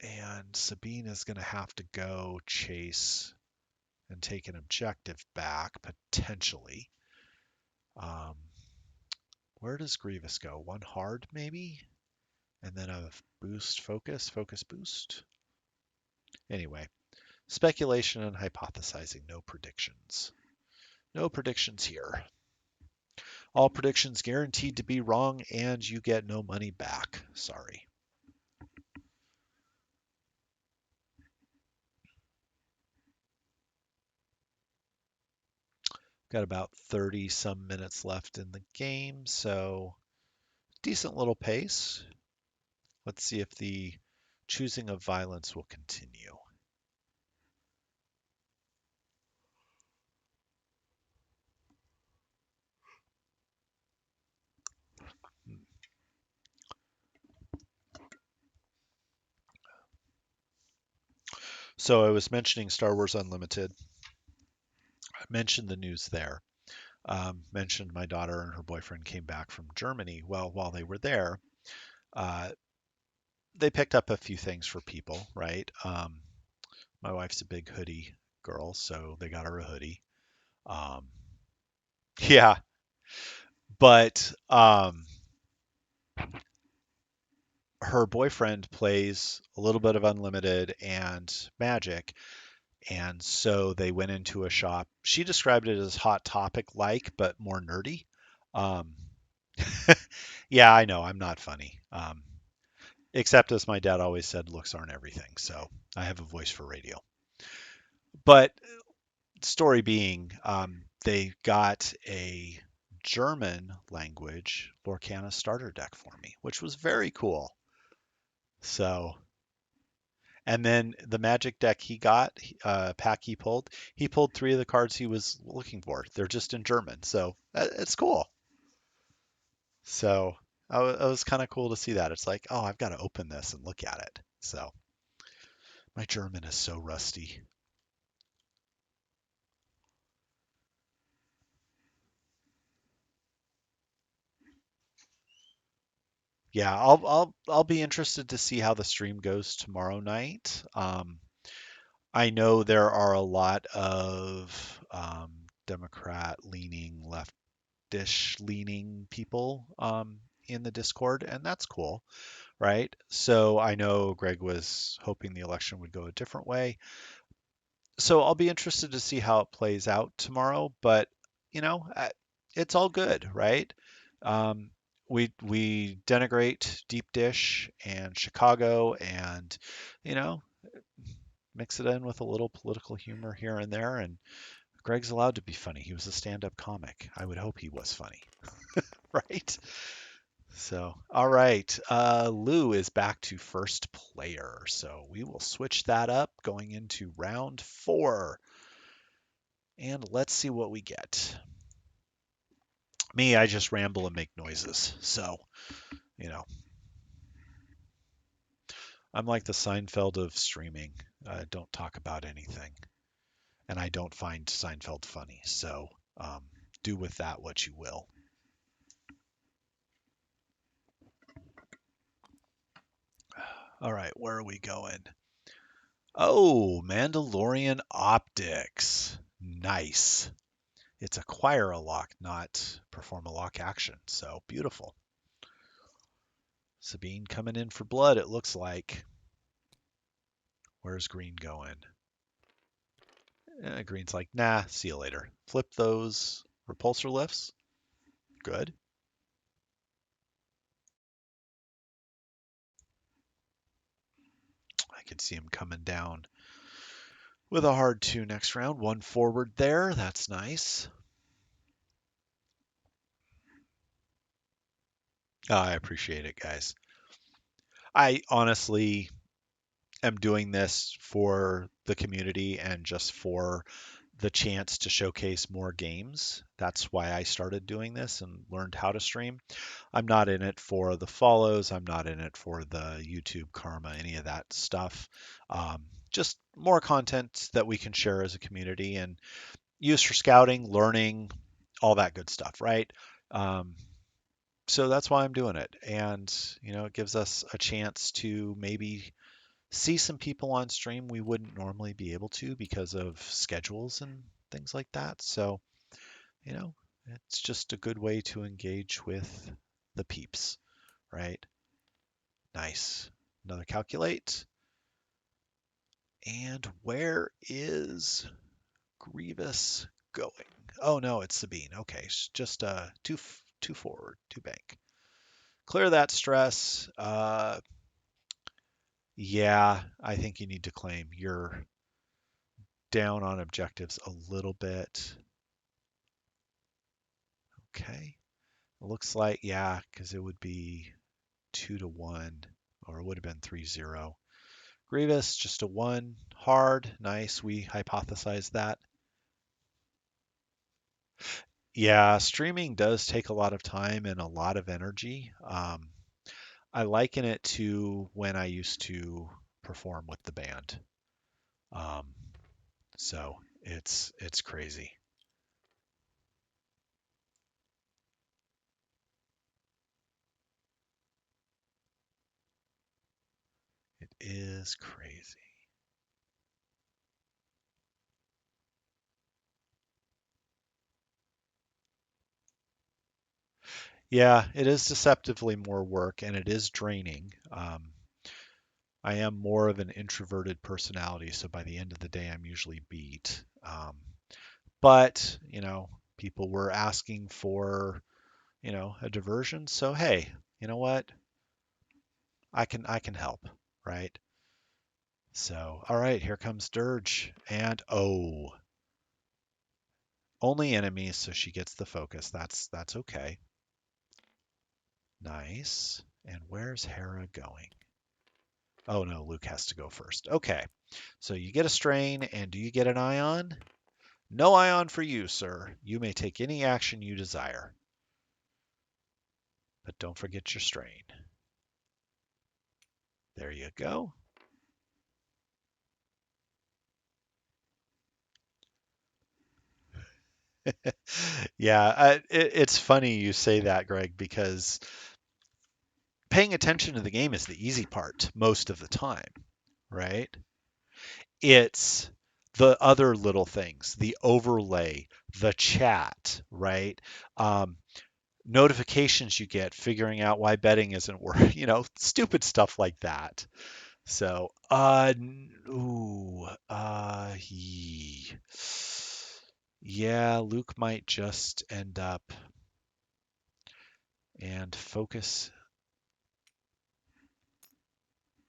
and Sabine is going to have to go chase and take an objective back, potentially. Um, where does Grievous go? 1 hard, maybe? And then a boost, focus boost? Anyway, speculation and hypothesizing, no predictions. No predictions here. All predictions guaranteed to be wrong, and you get no money back. Sorry. Got about 30 some minutes left in the game, so decent little pace. Let's see if the choosing of violence will continue. So I was mentioning Star Wars Unlimited. I mentioned the news there. Mentioned my daughter and her boyfriend came back from Germany. Well, while they were there, uh, they picked up a few things for people, right? My wife's a big hoodie girl, so they got her a hoodie. Um, yeah, but her boyfriend plays a little bit of Unlimited and Magic, and so they went into a shop. She described it as Hot Topic like, but more nerdy. Um, yeah, I know, I'm not funny. Except as my dad always said, looks aren't everything. So I have a voice for radio. But story being, they got a German language Lorcana starter deck for me, which was very cool. So, and then the magic deck he got, pack he pulled three of the cards he was looking for. They're just in German. So it's cool. So it was kind of cool to see that. It's like, oh, I've got to open this and look at it. So my German is so rusty. Yeah, I'll be interested to see how the stream goes tomorrow night. I know there are a lot of Democrat leaning, leftish leaning people in the Discord, and that's cool, right? So I know Greg was hoping the election would go a different way. So I'll be interested to see how it plays out tomorrow, but it's all good, right? Um, we denigrate deep dish and Chicago, and you know mix it in with a little political humor here and there. And Greg's allowed to be funny. He was a stand-up comic. I would hope he was funny, right? So, all right, Lou is back to first player, so we will switch that up going into round four. And let's see what we get. Me, I just ramble and make noises. So, you know, I'm like the Seinfeld of streaming. I don't talk about anything. And I don't find Seinfeld funny. So, um, do with that what you will. All right, where are we going? Oh, Mandalorian optics. Nice. It's acquire a lock, not perform a lock action. So beautiful. Sabine coming in for blood, it looks like. Where's green going? Green's like, nah, see you later. Flip those repulsor lifts. Good. I can see him coming down with a hard two next round. One forward there. That's nice. I appreciate it, guys. I honestly am doing this for the community and just for the chance to showcase more games. That's why I started doing this and learned how to stream. I'm not in it for the follows. I'm not in it for the YouTube karma, any of that stuff. Just more content that we can share as a community and use for scouting, learning, all that good stuff, right? Um, so that's why I'm doing it. And, it gives us a chance to maybe see some people on stream we wouldn't normally be able to because of schedules and things like that. So, you know, it's just a good way to engage with the peeps, right? Nice. Another calculate. And where is Grievous going? Oh no, it's Sabine. Okay, just two forward, two bank. Clear that stress. Yeah, I think you need to claim. You're down on objectives a little bit. Okay. Looks like, yeah, because it would be 2-1, or it would have been 3-0. Grievous, just a 1. Hard. Nice. We hypothesized that. Yeah, streaming does take a lot of time and a lot of energy. I liken it to when I used to perform with the band. Um, so it's crazy. It is crazy. Yeah, it is deceptively more work and it is draining. I am more of an introverted personality, so by the end of the day, I'm usually beat. But, people were asking for, a diversion, so hey, you know what? I can help, right? So, all right, here comes Dirge, and oh, only enemies, so she gets the focus. That's okay. Nice. And where's Hera going? Oh no, Luke has to go first. Okay. So you get a strain, and do you get an ion? No ion for you, sir. You may take any action you desire, but don't forget your strain. There you go. Yeah, it's funny you say that, Greg, because paying attention to the game is the easy part most of the time, right? It's the other little things, the overlay, the chat, right? Um, Notifications you get, figuring out why betting isn't working, stupid stuff like that. So, yeah, Luke might just end up and focus.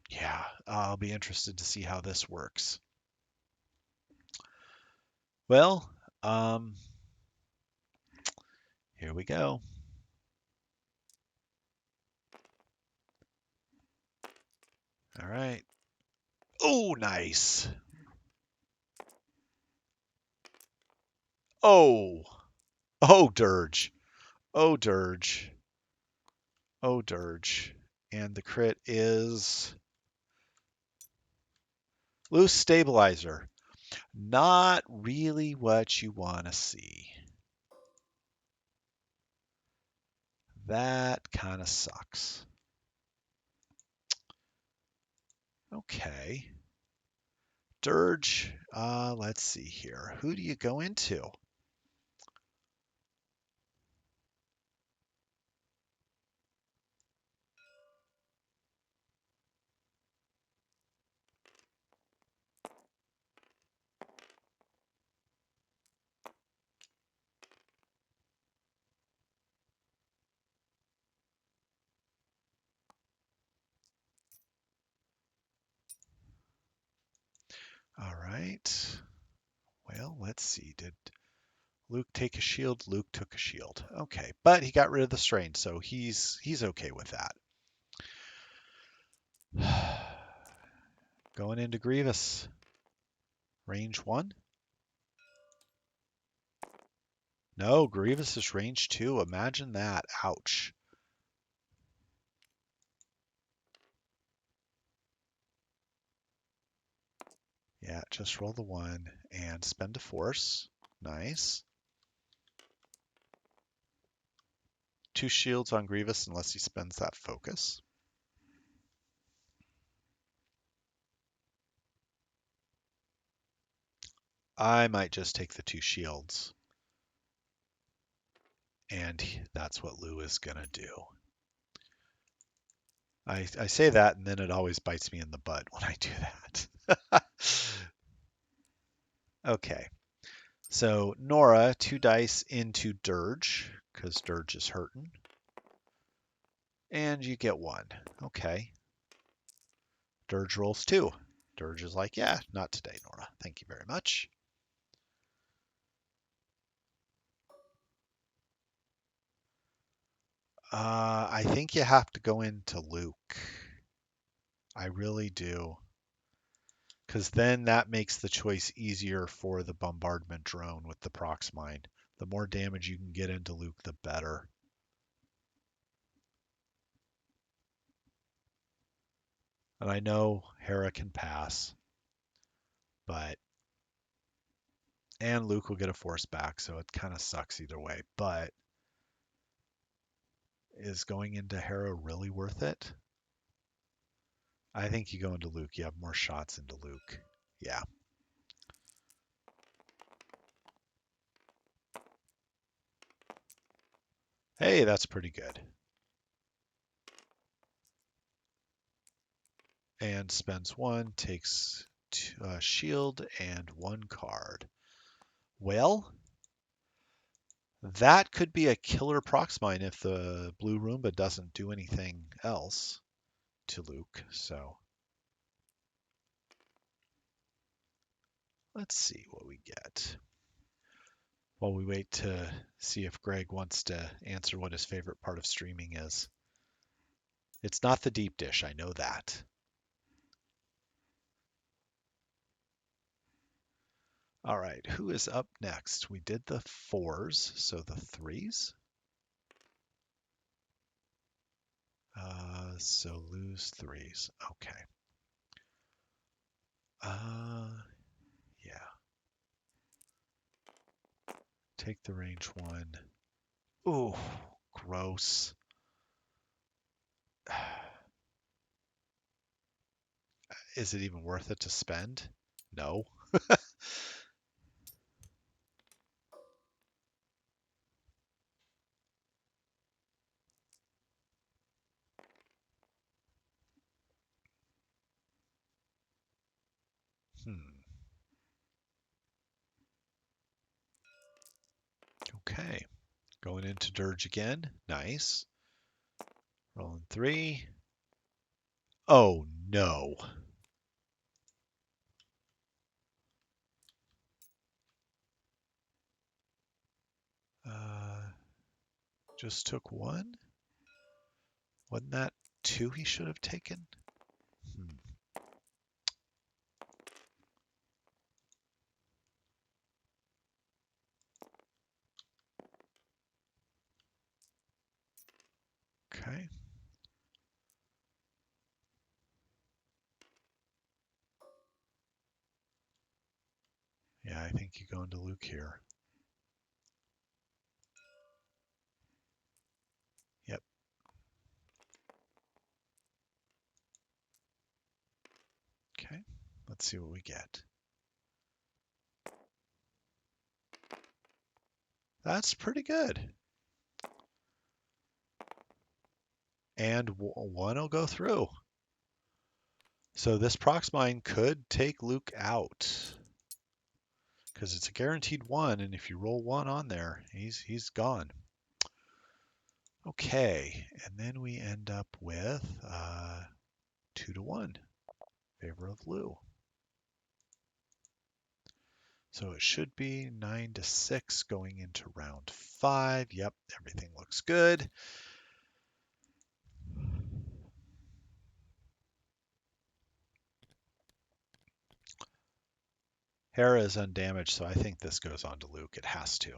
Yeah, I'll be interested to see how this works. Well, um, here we go. All right. Oh, nice. Oh, oh, Dirge. Oh, Dirge. Oh, Dirge. And the crit is loose stabilizer. Not really what you want to see. That kind of sucks. Okay. Dirge, let's see here. Who do you go into? All right. Well, let's see. Did Luke take a shield? Luke took a shield. Okay, but he got rid of the strain, so he's okay with that. Going into Grievous. Range 1? No, Grievous is range 2. Imagine that. Ouch. Yeah, just roll the 1 and spend a force. Nice. 2 shields on Grievous unless he spends that focus. I might just take the 2 shields. And that's what Lou is going to do. I say that, and then it always bites me in the butt when I do that. Okay, so Nora, 2 dice into Dirge, because Dirge is hurting. And you get 1. Okay. Dirge rolls 2. Dirge is like, yeah, not today, Nora. Thank you very much. I think you have to go into Luke. I really do. Because then that makes the choice easier for the bombardment drone with the prox mine. The more damage you can get into Luke, the better. And I know Hera can pass, but and Luke will get a force back, so it kind of sucks either way. But is going into Hera really worth it? I think you go into Luke. You have more shots into Luke. Yeah. Hey, that's pretty good. And spends one, takes shield and one card. Well, that could be a killer prox mine if the blue Roomba doesn't do anything else to Luke. So let's see what we get. While we wait to see if Greg wants to answer what his favorite part of streaming is. It's not the deep dish, I know that. All right, who is up next? We did the fours, so the threes. So lose threes. Okay. Yeah. Take the range one. Ooh, gross. Is it even worth it to spend? No. Hmm. Okay. Going into Dirge again. Nice. Rolling three. Oh no. Uh, just took one. Wasn't that two he should have taken? Hmm. Okay. Yeah, I think you go into Luke here. Yep. Okay. Let's see what we get. That's pretty good. And one will go through. So this prox mine could take Luke out because it's a guaranteed one, and if you roll one on there, he's gone. Okay, and then we end up with 2-1 in favor of Lou. So it should be 9-6 going into round 5. Yep, everything looks good. Hera is undamaged, so I think this goes on to Luke. It has to.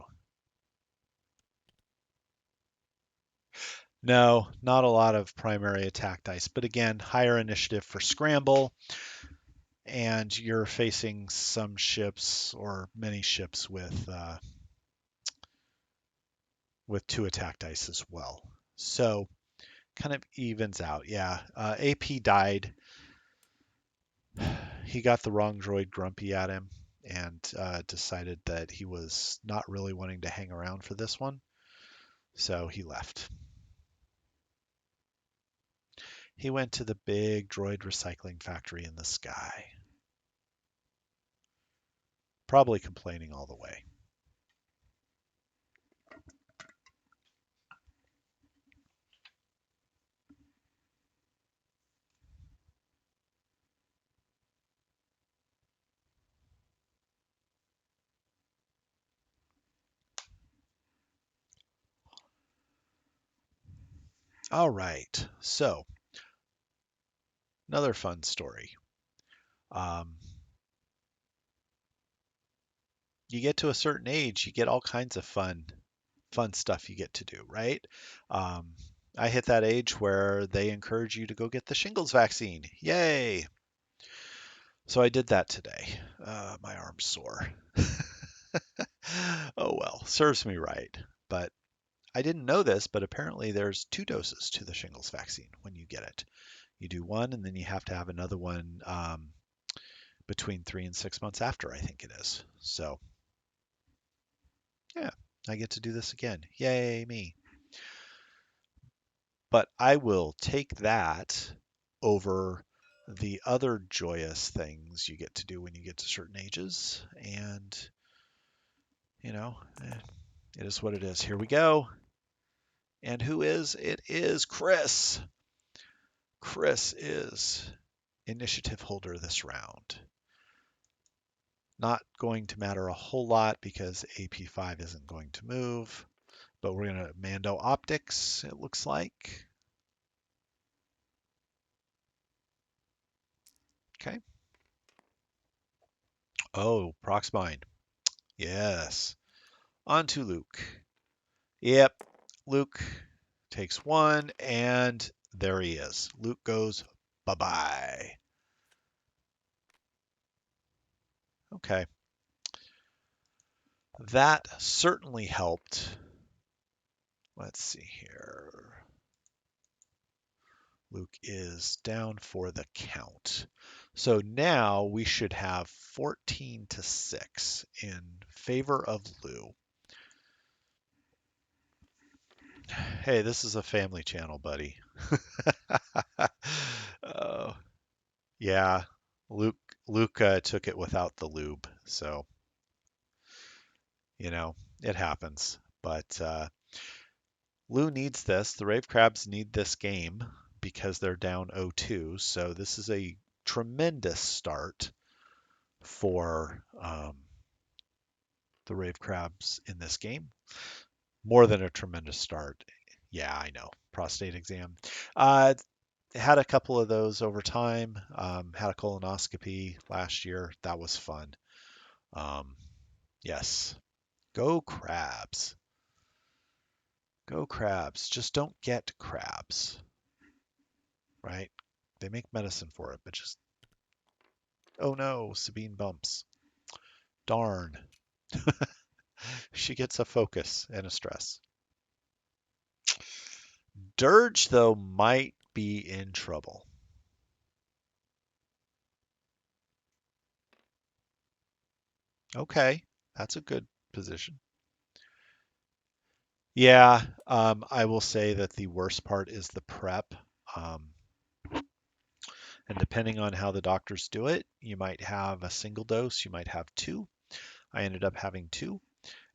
No, not a lot of primary attack dice, but again, higher initiative for scramble, and you're facing some ships or many ships with 2 attack dice as well. So kind of evens out. Yeah, AP died. He got the wrong droid grumpy at him and decided that he was not really wanting to hang around for this one, so he left. He went to the big droid recycling factory in the sky. Probably complaining all the way. All right. So, another fun story. Um, you get to a certain age, you get all kinds of fun stuff you get to do, right? Um, I hit that age where they encourage you to go get the shingles vaccine. Yay! So I did that today. My arm's sore. Oh well, serves me right. But I didn't know this, but apparently there's two doses to the shingles vaccine when you get it. You do one, and then you have to have another one between 3 and 6 months after, I think it is. So yeah, I get to do this again. Yay, me. But I will take that over the other joyous things you get to do when you get to certain ages. And, you know, it is what it is. Here we go. And who is? It is Chris. Chris is initiative holder this round. Not going to matter a whole lot because AP5 isn't going to move, but we're going to Mando Optics, it looks like. Okay. Oh, Proxmine. Yes. On to Luke. Yep. Luke takes one, and there he is. Luke goes bye bye. Okay. That certainly helped. Let's see here. Luke is down for the count. So now we should have 14-6 in favor of Lou. Hey, this is a family channel, buddy. Oh, yeah. Luke Luke took it without the lube, so you know it happens. But Lou needs this. The Rave Crabs need this game because they're down 0-2. So this is a tremendous start for the Rave Crabs in this game. More than a tremendous start. Yeah, I know. Prostate exam. Uh, had a couple of those over time. Had a colonoscopy last year. That was fun. Um, yes. Go crabs. Go crabs. Just don't get crabs, right? They make medicine for it, but just, oh no, Sabine bumps. Darn. She gets a focus and a stress. Dirge, though, might be in trouble. Okay, that's a good position. Yeah, I will say that the worst part is the prep. Um, and depending on how the doctors do it, you might have a single dose, you might have two. I ended up having two,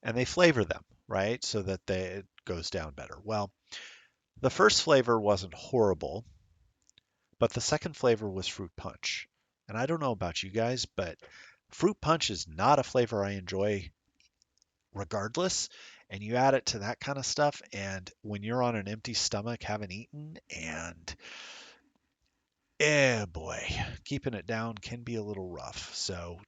and they flavor them, right? So that it goes down better. Well, the first flavor wasn't horrible, but the second flavor was fruit punch. And I don't know about you guys, but fruit punch is not a flavor I enjoy regardless. And you add it to that kind of stuff, and when you're on an empty stomach, haven't eaten, and boy, keeping it down can be a little rough. So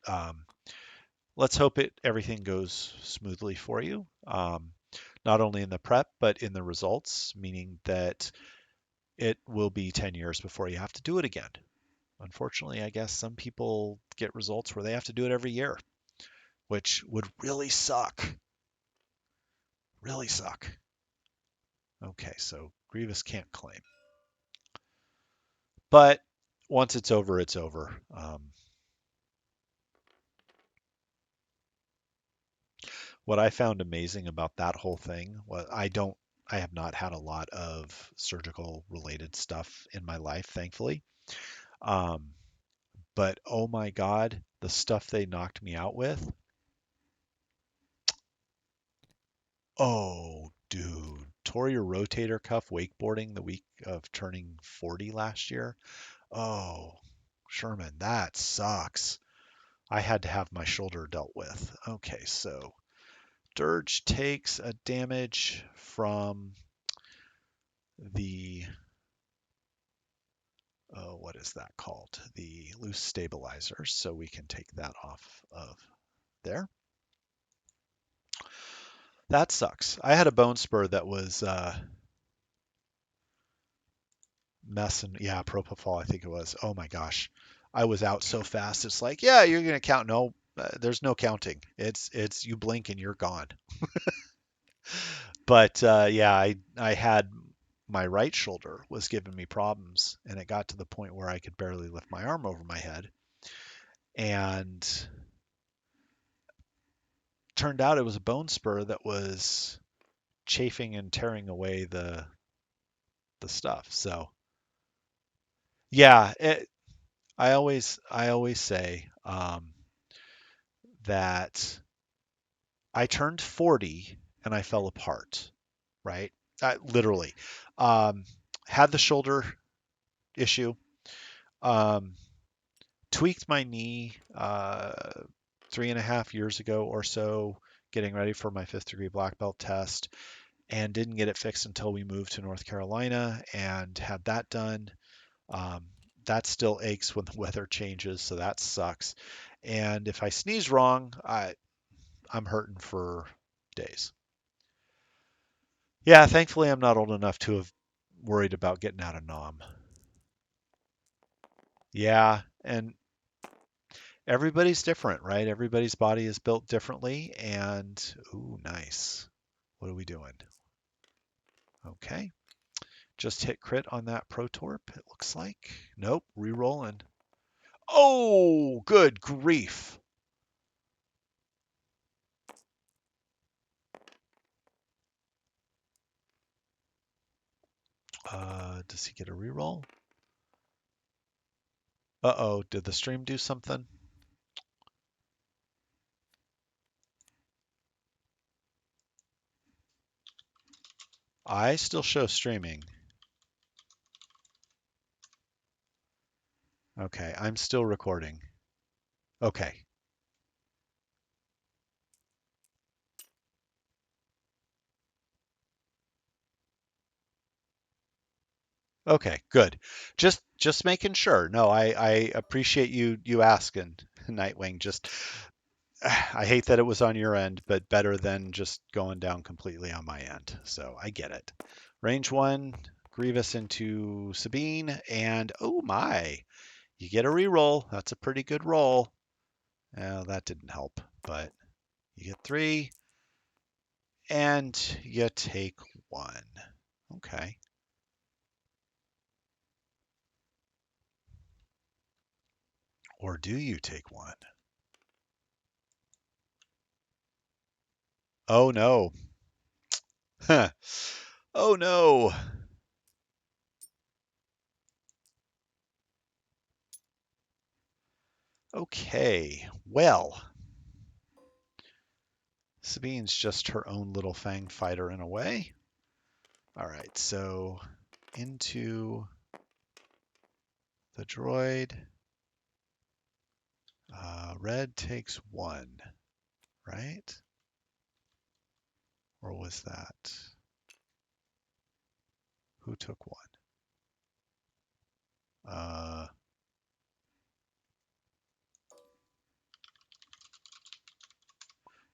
let's hope everything goes smoothly for you. Not only in the prep, but in the results, meaning that it will be 10 years before you have to do it again. Unfortunately, I guess some people get results where they have to do it every year, which would really suck. Really suck. Okay, so Grievous can't claim. But once it's over, it's over. What I found amazing about that whole thing was I have not had a lot of surgical related stuff in my life, thankfully. Um, but oh my God, the stuff they knocked me out with. Oh, dude. Tore your rotator cuff wakeboarding the week of turning 40 last year. Oh, Sherman, that sucks. I had to have my shoulder dealt with. Okay, so Dirge takes a damage from the, oh, what is that called? The loose stabilizer. So we can take that off of there. That sucks. I had a bone spur that was messing. Yeah, propofol, I think it was. Oh my gosh, I was out so fast. It's like, yeah, you're gonna count. No, there's no counting. It's you blink and you're gone. But yeah, I had my right shoulder was giving me problems, and it got to the point where I could barely lift my arm over my head. And turned out it was a bone spur that was chafing and tearing away the stuff. So yeah, I always say that I turned 40 and I fell apart, right? Literally. Um, had the shoulder issue, um, tweaked my knee 3.5 years ago or so, getting ready for my fifth degree black belt test, and didn't get it fixed until we moved to North Carolina and had that done. Um, that still aches when the weather changes, so that sucks. And if I sneeze wrong, I'm hurting for days. Yeah, thankfully I'm not old enough to have worried about getting out of NOM. Yeah, and everybody's different, right? Everybody's body is built differently. And ooh, nice. What are we doing? Okay, just hit crit on that Protorp. It looks like. Nope, re-rolling. Oh, good grief. Does he get a reroll? Uh-oh, did the stream do something? I still show streaming. Okay, I'm still recording. Okay. Okay, good. Just making sure. No, I appreciate you asking, Nightwing. Just I hate that it was on your end, but better than just going down completely on my end. So I get it. Range one, Grievous into Sabine, and oh my, you get a reroll. That's a pretty good roll. That didn't help, but you get three, and you take one. Okay. Or do you take one? Oh no. Oh no. Okay. Well, Sabine's just her own little fang fighter in a way. All right, so into the droid. Red takes one, right? Or was that? Who took one?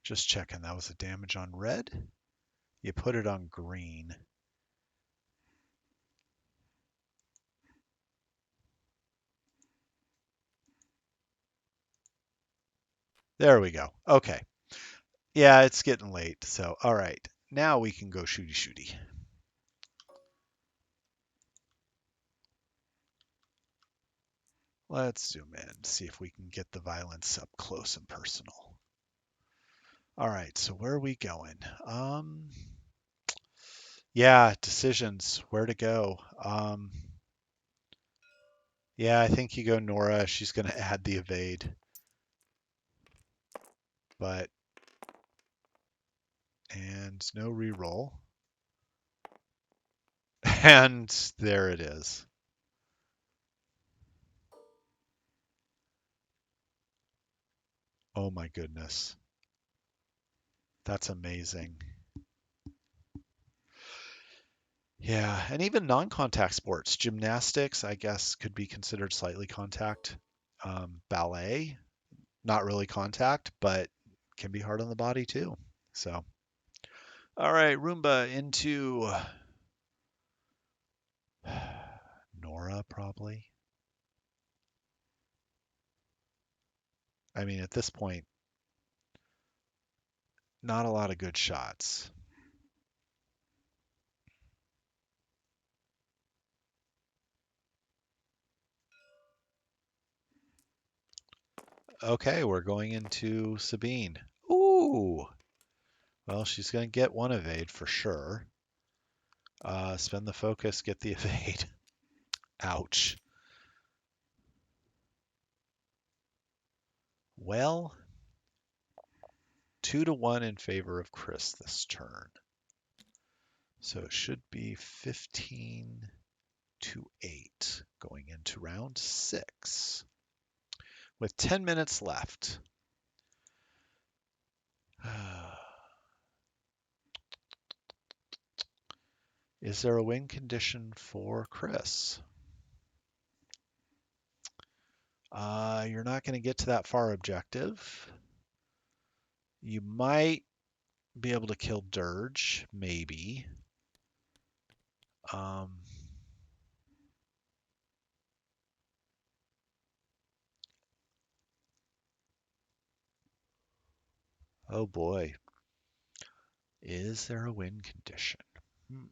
Just checking. That was a damage on red. You put it on green. There we go. Okay. Yeah, it's getting late. So, all right. Now we can go shooty shooty. Let's zoom in, see if we can get the violence up close and personal. All right, so where are we going? Yeah, decisions, where to go. Yeah, I think you go Nora. She's going to add the evade, but and no reroll. And there it is. Oh my goodness. That's amazing. Yeah, and even non-contact sports, gymnastics, I guess, could be considered slightly contact. Ballet, not really contact, but can be hard on the body too. So, all right, Roomba into Nora, probably. I mean, at this point, not a lot of good shots. Okay, we're going into Sabine. Ooh, well, she's going to get one evade for sure. Spend the focus, get the evade. Ouch. Well, 2-1 in favor of Chris this turn. So it should be 15-8 going into round 6. With 10 minutes left. Is there a win condition for Chris? You're not going to get to that far objective. You might be able to kill Dirge, maybe. Um, oh boy. Is there a win condition? Hmm.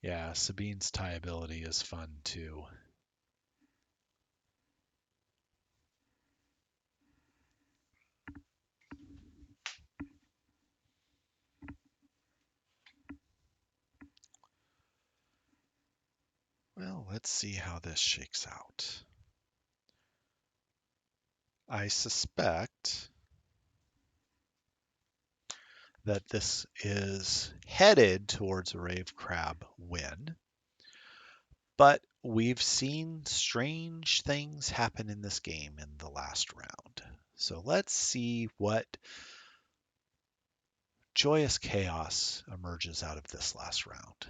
Yeah, Sabine's tie ability is fun too. Well, let's see how this shakes out. I suspect that this is headed towards a Rave Crab win, but we've seen strange things happen in this game in the last round. So let's see what joyous chaos emerges out of this last round.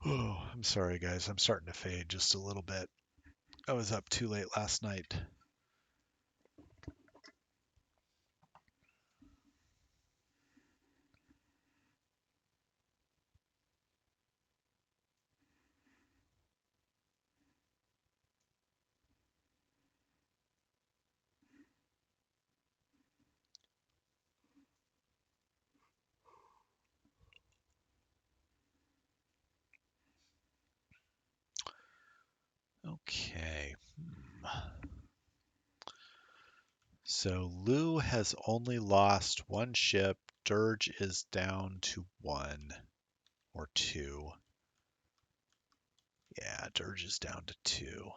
Oh, I'm sorry, guys. I'm starting to fade just a little bit. I was up too late last night. Okay. So Lou has only lost one ship. Dirge is down to 1 or 2. Yeah, Dirge is down to 2.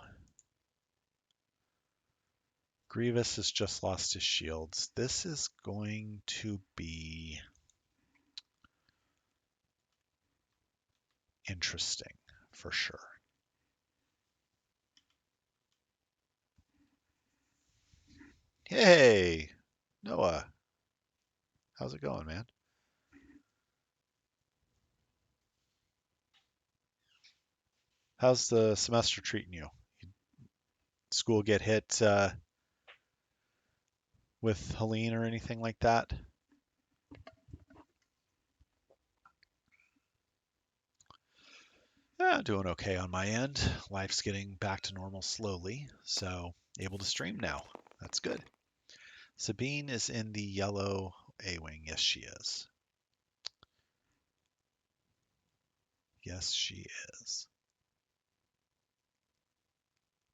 Grievous has just lost his shields. This is going to be interesting for sure. Hey, Noah, how's it going, man? How's the semester treating you? School get hit with Helene or anything like that? Yeah, doing okay on my end. Life's getting back to normal slowly, so able to stream now. That's good. Sabine is in the yellow A-wing. Yes, she is. Yes, she is.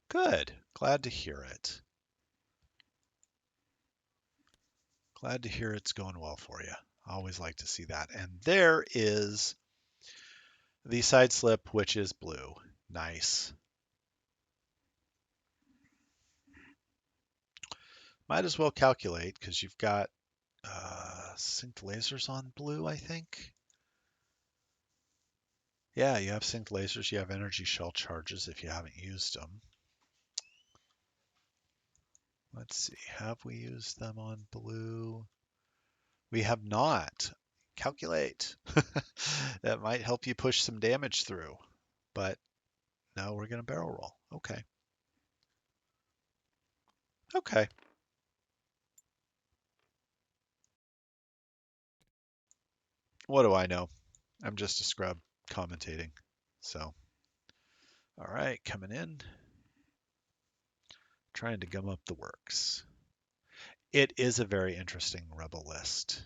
Good. Glad to hear it. Glad to hear it's going well for you. I always like to see that. And there is the side slip, which is blue. Nice. Might as well calculate because you've got synced lasers on blue, I think. Yeah, you have synced lasers, you have energy shell charges if you haven't used them. Let's see, have we used them on blue? We have not. Calculate. That might help you push some damage through, but no, we're going to barrel roll. Okay. Okay. What do I know? I'm just a scrub commentating. So, all right, coming in, trying to gum up the works. It is a very interesting rebel list.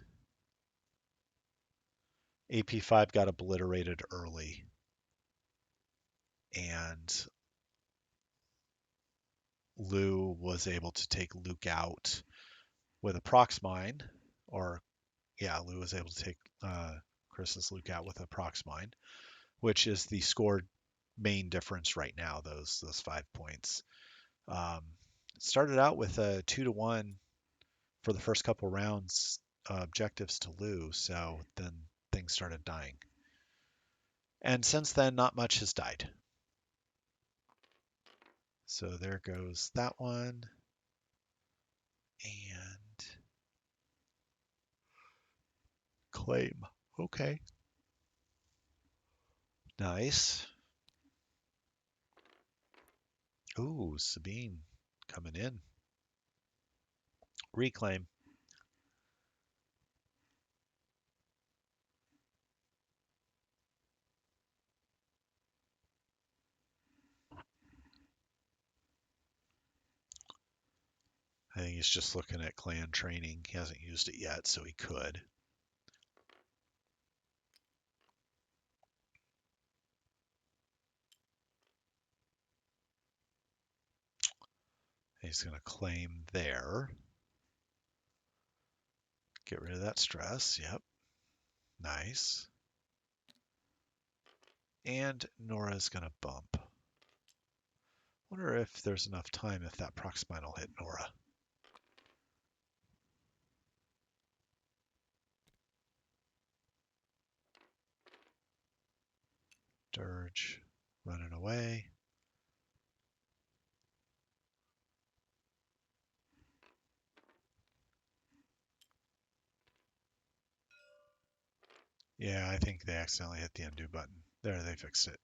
AP5 got obliterated early, and Lou was able to take Luke out with a prox mine, or yeah, Lou was able to take Chris's Luke out with a prox mine, which is the scored main difference right now. Those 5 points. Um, Started out with a 2-1 for the first couple rounds objectives to Lou, so then things started dying. And since then, not much has died. So there goes that one. And claim. Okay. Nice. Ooh, Sabine coming in. Reclaim. I think he's just looking at clan training. He hasn't used it yet, so he could. He's going to claim there. Get rid of that stress. Yep. Nice. And Nora's going to bump. Wonder if there's enough time if that proc spine will hit Nora. Dirge running away. Yeah, I think they accidentally hit the undo button. There, they fixed it.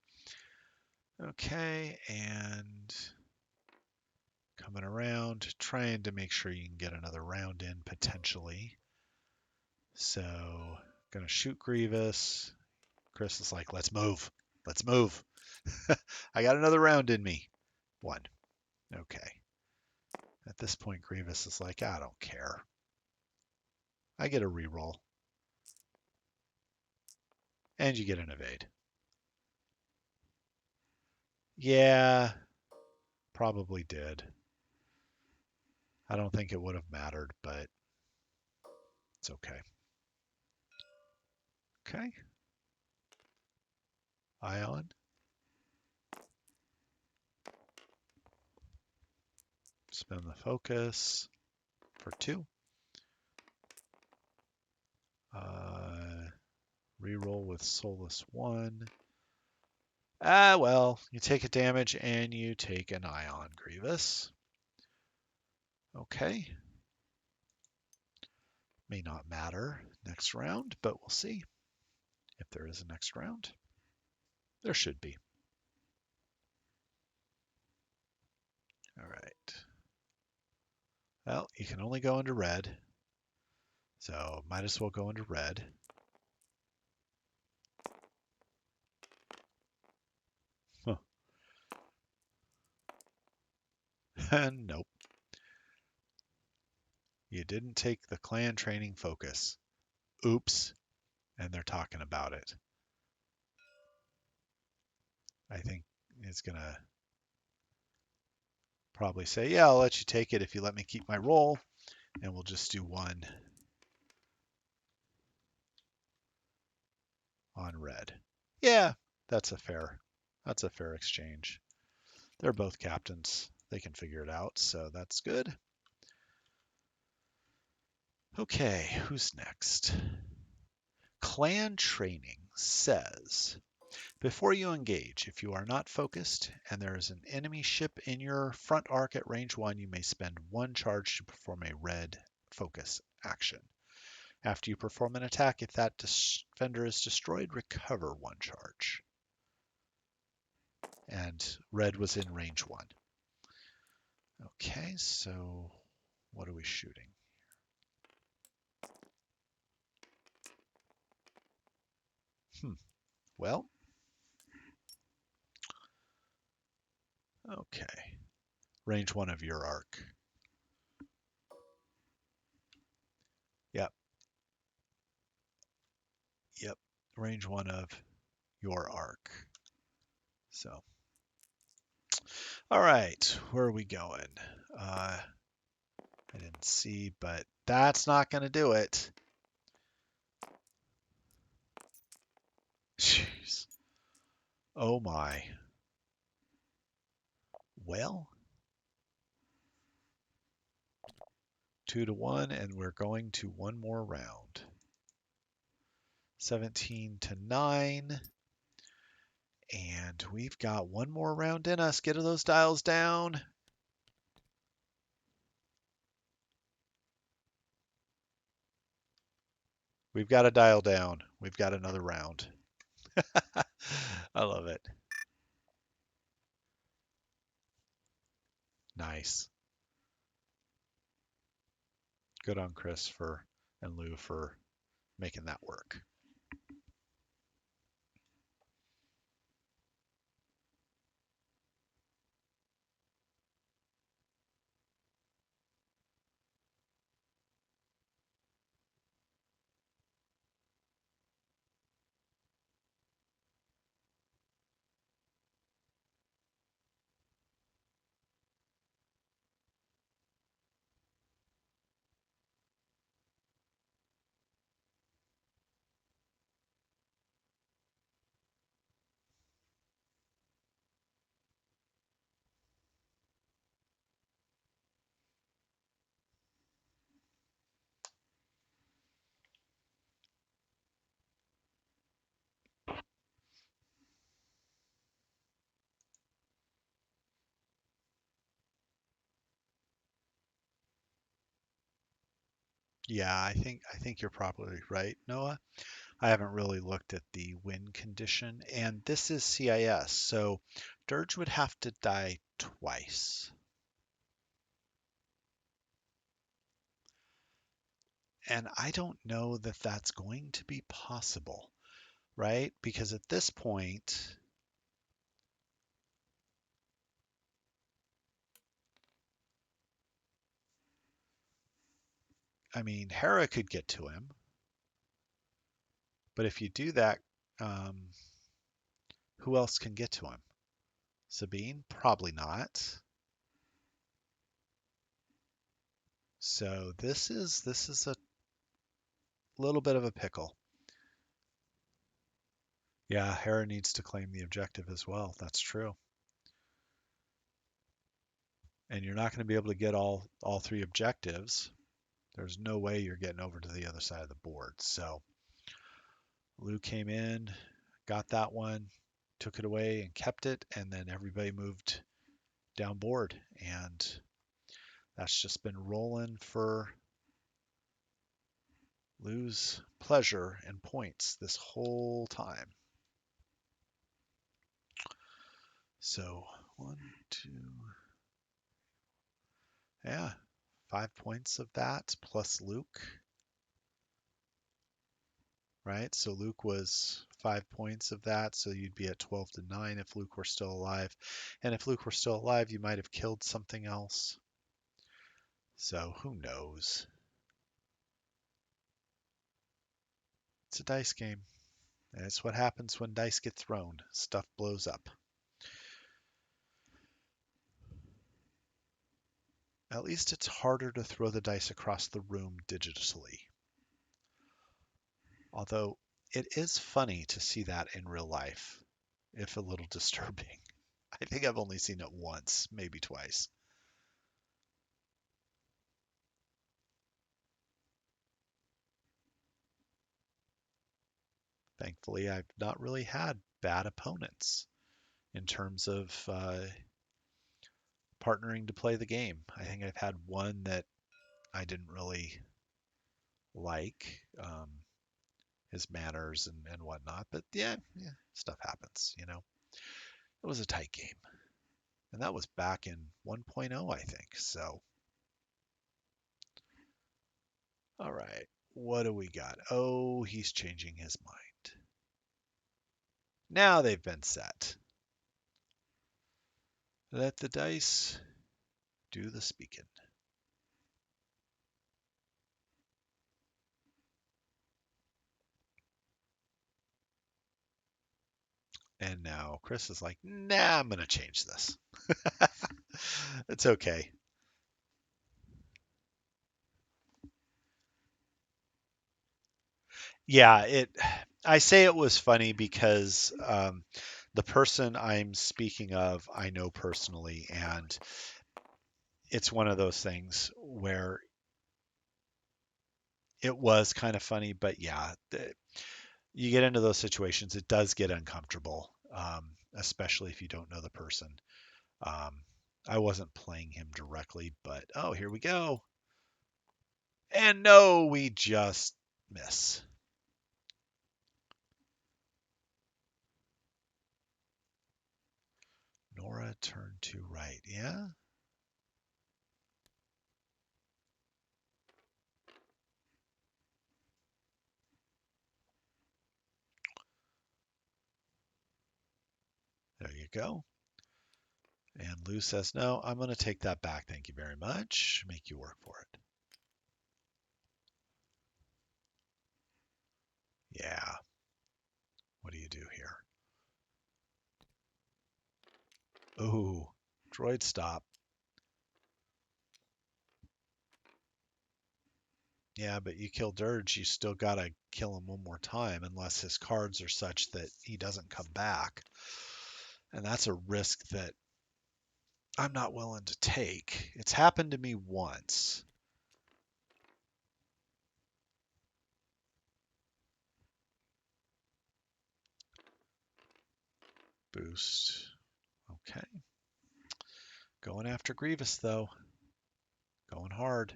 Okay, and coming around, trying to make sure you can get another round in potentially. So, gonna shoot Grievous. Chris is like, let's move. Let's move. I got another round in me. One. Okay. At this point, Grievous is like, I don't care. I get a reroll. And you get an evade. Yeah, probably did. I don't think it would have mattered, but it's okay. Okay. Ion. Spin the focus for 2. Reroll with Solus 1. Ah, well, you take a damage and you take an Ion Grievous. Okay. May not matter next round, but we'll see if there is a next round. There should be. All right. Well, you can only go into red, so might as well go into red. Huh. Nope. You didn't take the clan training focus. Oops. And they're talking about it. I think it's going to probably say, yeah, I'll let you take it if you let me keep my roll. And we'll just do 1 on red. Yeah, that's a fair exchange. They're both captains. They can figure it out, so that's good. Okay, who's next? Clan training says Before you engage, if you are not focused and there is an enemy ship in your front arc at range 1, you may spend 1 charge to perform a red focus action. After you perform an attack, if that defender is destroyed, recover 1 charge. And red was in range 1. Okay, so what are we shooting? Well, okay. Range 1 of your arc. Yep, yep. Range 1 of your arc. So, all right, where are we going? I didn't see, but that's not going to do it. Jeez. Oh my. Well, 2-1, and we're going to one more round. 17-9. And we've got one more round in us. Get those dials down. We've got a dial down. We've got another round. I love it. Nice. Good on Chris and Lou for making that work. Yeah, I think you're probably right, Noah. I haven't really looked at the win condition, and this is CIS, so Dirge would have to die twice. And I don't know that that's going to be possible, right? Because at this point, I mean, Hera could get to him, but if you do that, um, who else can get to him? Sabine? Probably not. So this is a little bit of a pickle. Yeah, Hera needs to claim the objective as well. That's true. And you're not going to be able to get all 3 objectives. There's no way you're getting over to the other side of the board. So Lou came in, got that one, took it away and kept it, and then everybody moved down board. And that's just been rolling for Lou's pleasure and points this whole time. So 1, 2, yeah, 5 points of that plus Luke, right? So Luke was 5 points of that, so you'd be at 12-9 if Luke were still alive. And if Luke were still alive, you might have killed something else. So who knows? It's a dice game. And it's what happens when dice get thrown. Stuff blows up. At least it's harder to throw the dice across the room digitally. Although it is funny to see that in real life, if a little disturbing. I think I've only seen it once, maybe twice. Thankfully, I've not really had bad opponents in terms of partnering to play the game. I think I've had one that I didn't really like his manners and whatnot, but yeah, stuff happens, you know. It was a tight game, and that was back in 1.0, I think. So, all right, what do we got? Oh, he's changing his mind. Now they've been set. Let the dice do the speaking. And now Chris is like, nah, I'm going to change this. It's okay. Yeah, I say it was funny because the person I'm speaking of, I know personally, and it's one of those things where it was kind of funny, but yeah, you get into those situations, it does get uncomfortable, especially if you don't know the person. Um, I wasn't playing him directly, but oh, here we go. And no, we just miss. Nora turned to right. Yeah, there you go. And Lou says, no, I'm going to take that back. Thank you very much. Make you work for it. Yeah. What do you do here? Ooh, droid stop. Yeah, but you kill Dirge, you still got to kill him one more time unless his cards are such that he doesn't come back. And that's a risk that I'm not willing to take. It's happened to me once. Boost. Okay. Going after Grievous, though. Going hard.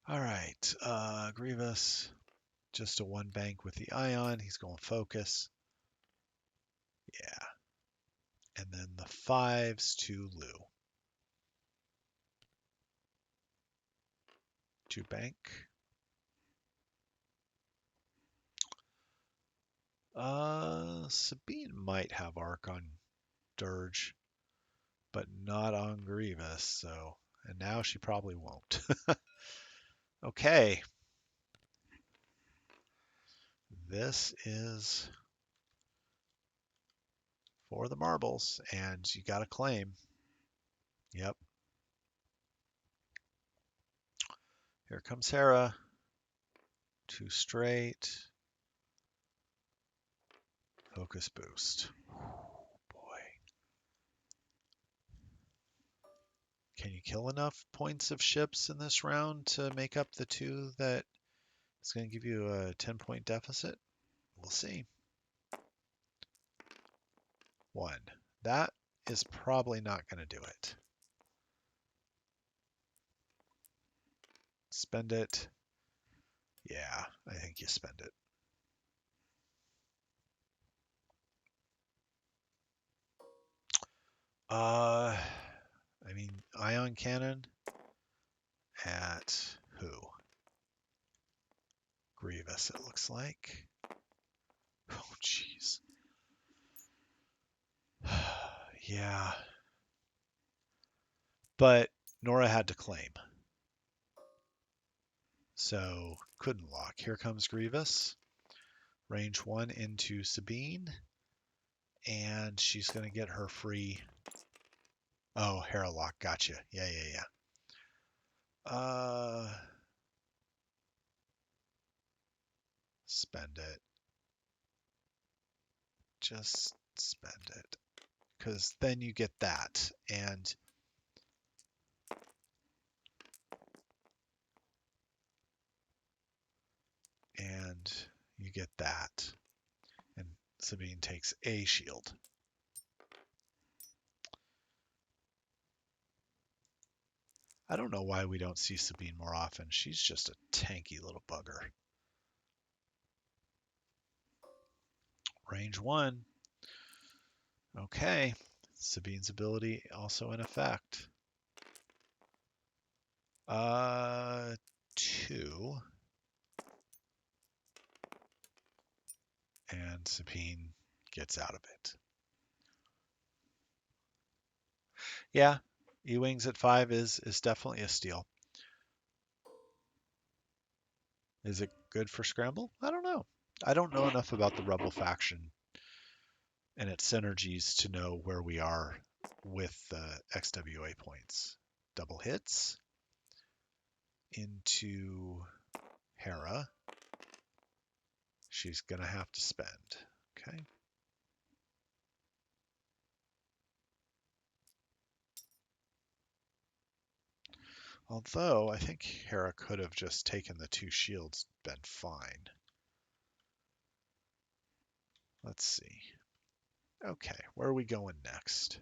All right. Grievous. Just a one bank with the Ion. He's going focus. Yeah. And then the fives to Lou. Two bank. Sabine might have arc on Dirge, but not on Grievous. So, and now she probably won't. Okay. This is for the marbles, and you got to claim. Yep. Here comes Hera. Two straight. Focus boost. Boy. Can you kill enough points of ships in this round to make up the two that is going to give you a 10-point deficit? We'll see. One. That is probably not going to do it. Spend it. Yeah, I think you spend it. Uh, I mean, ion cannon at who? Grievous, it looks like. Oh, jeez. Yeah. But Nora had to claim. So couldn't lock. Here comes Grievous. Range 1 into Sabine. And she's going to get her free. Oh, Hera lock. Gotcha. Yeah. Spend it. Just spend it. Because then you get that. And you get that. And Sabine takes a shield. I don't know why we don't see Sabine more often. She's just a tanky little bugger. Range 1. Okay. Sabine's ability also in effect. 2. And Sabine gets out of it. Yeah, E-Wings at 5 is definitely a steal. Is it good for Scramble? I don't know. I don't know enough about the Rebel faction and its synergies to know where we are with XWA points. Double hits into Hera. She's going to have to spend. Okay. Although I think Hera could have just taken the 2 shields, been fine. Let's see. Okay, where are we going next?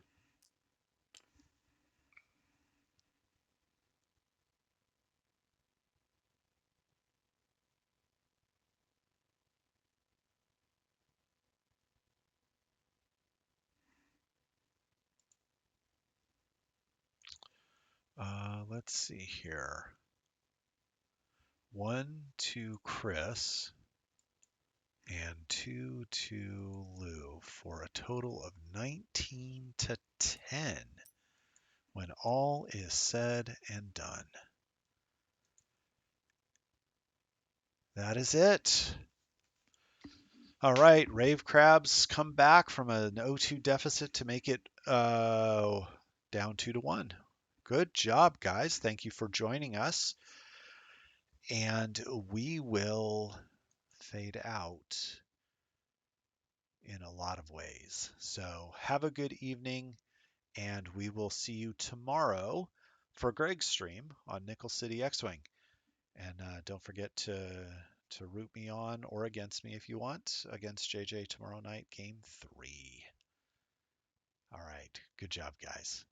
Let's see here. 1 to Chris and 2 to Lou for a total of 19 to 10 when all is said and done. That is it. All right, Rave Crabs come back from an 0-2 deficit to make it down 2-1. Good job, guys. Thank you for joining us. And we will fade out in a lot of ways. So have a good evening, and we will see you tomorrow for Greg's stream on Nickel City X-Wing. And don't forget to root me on or against me if you want against JJ tomorrow night, game 3. All right. Good job, guys.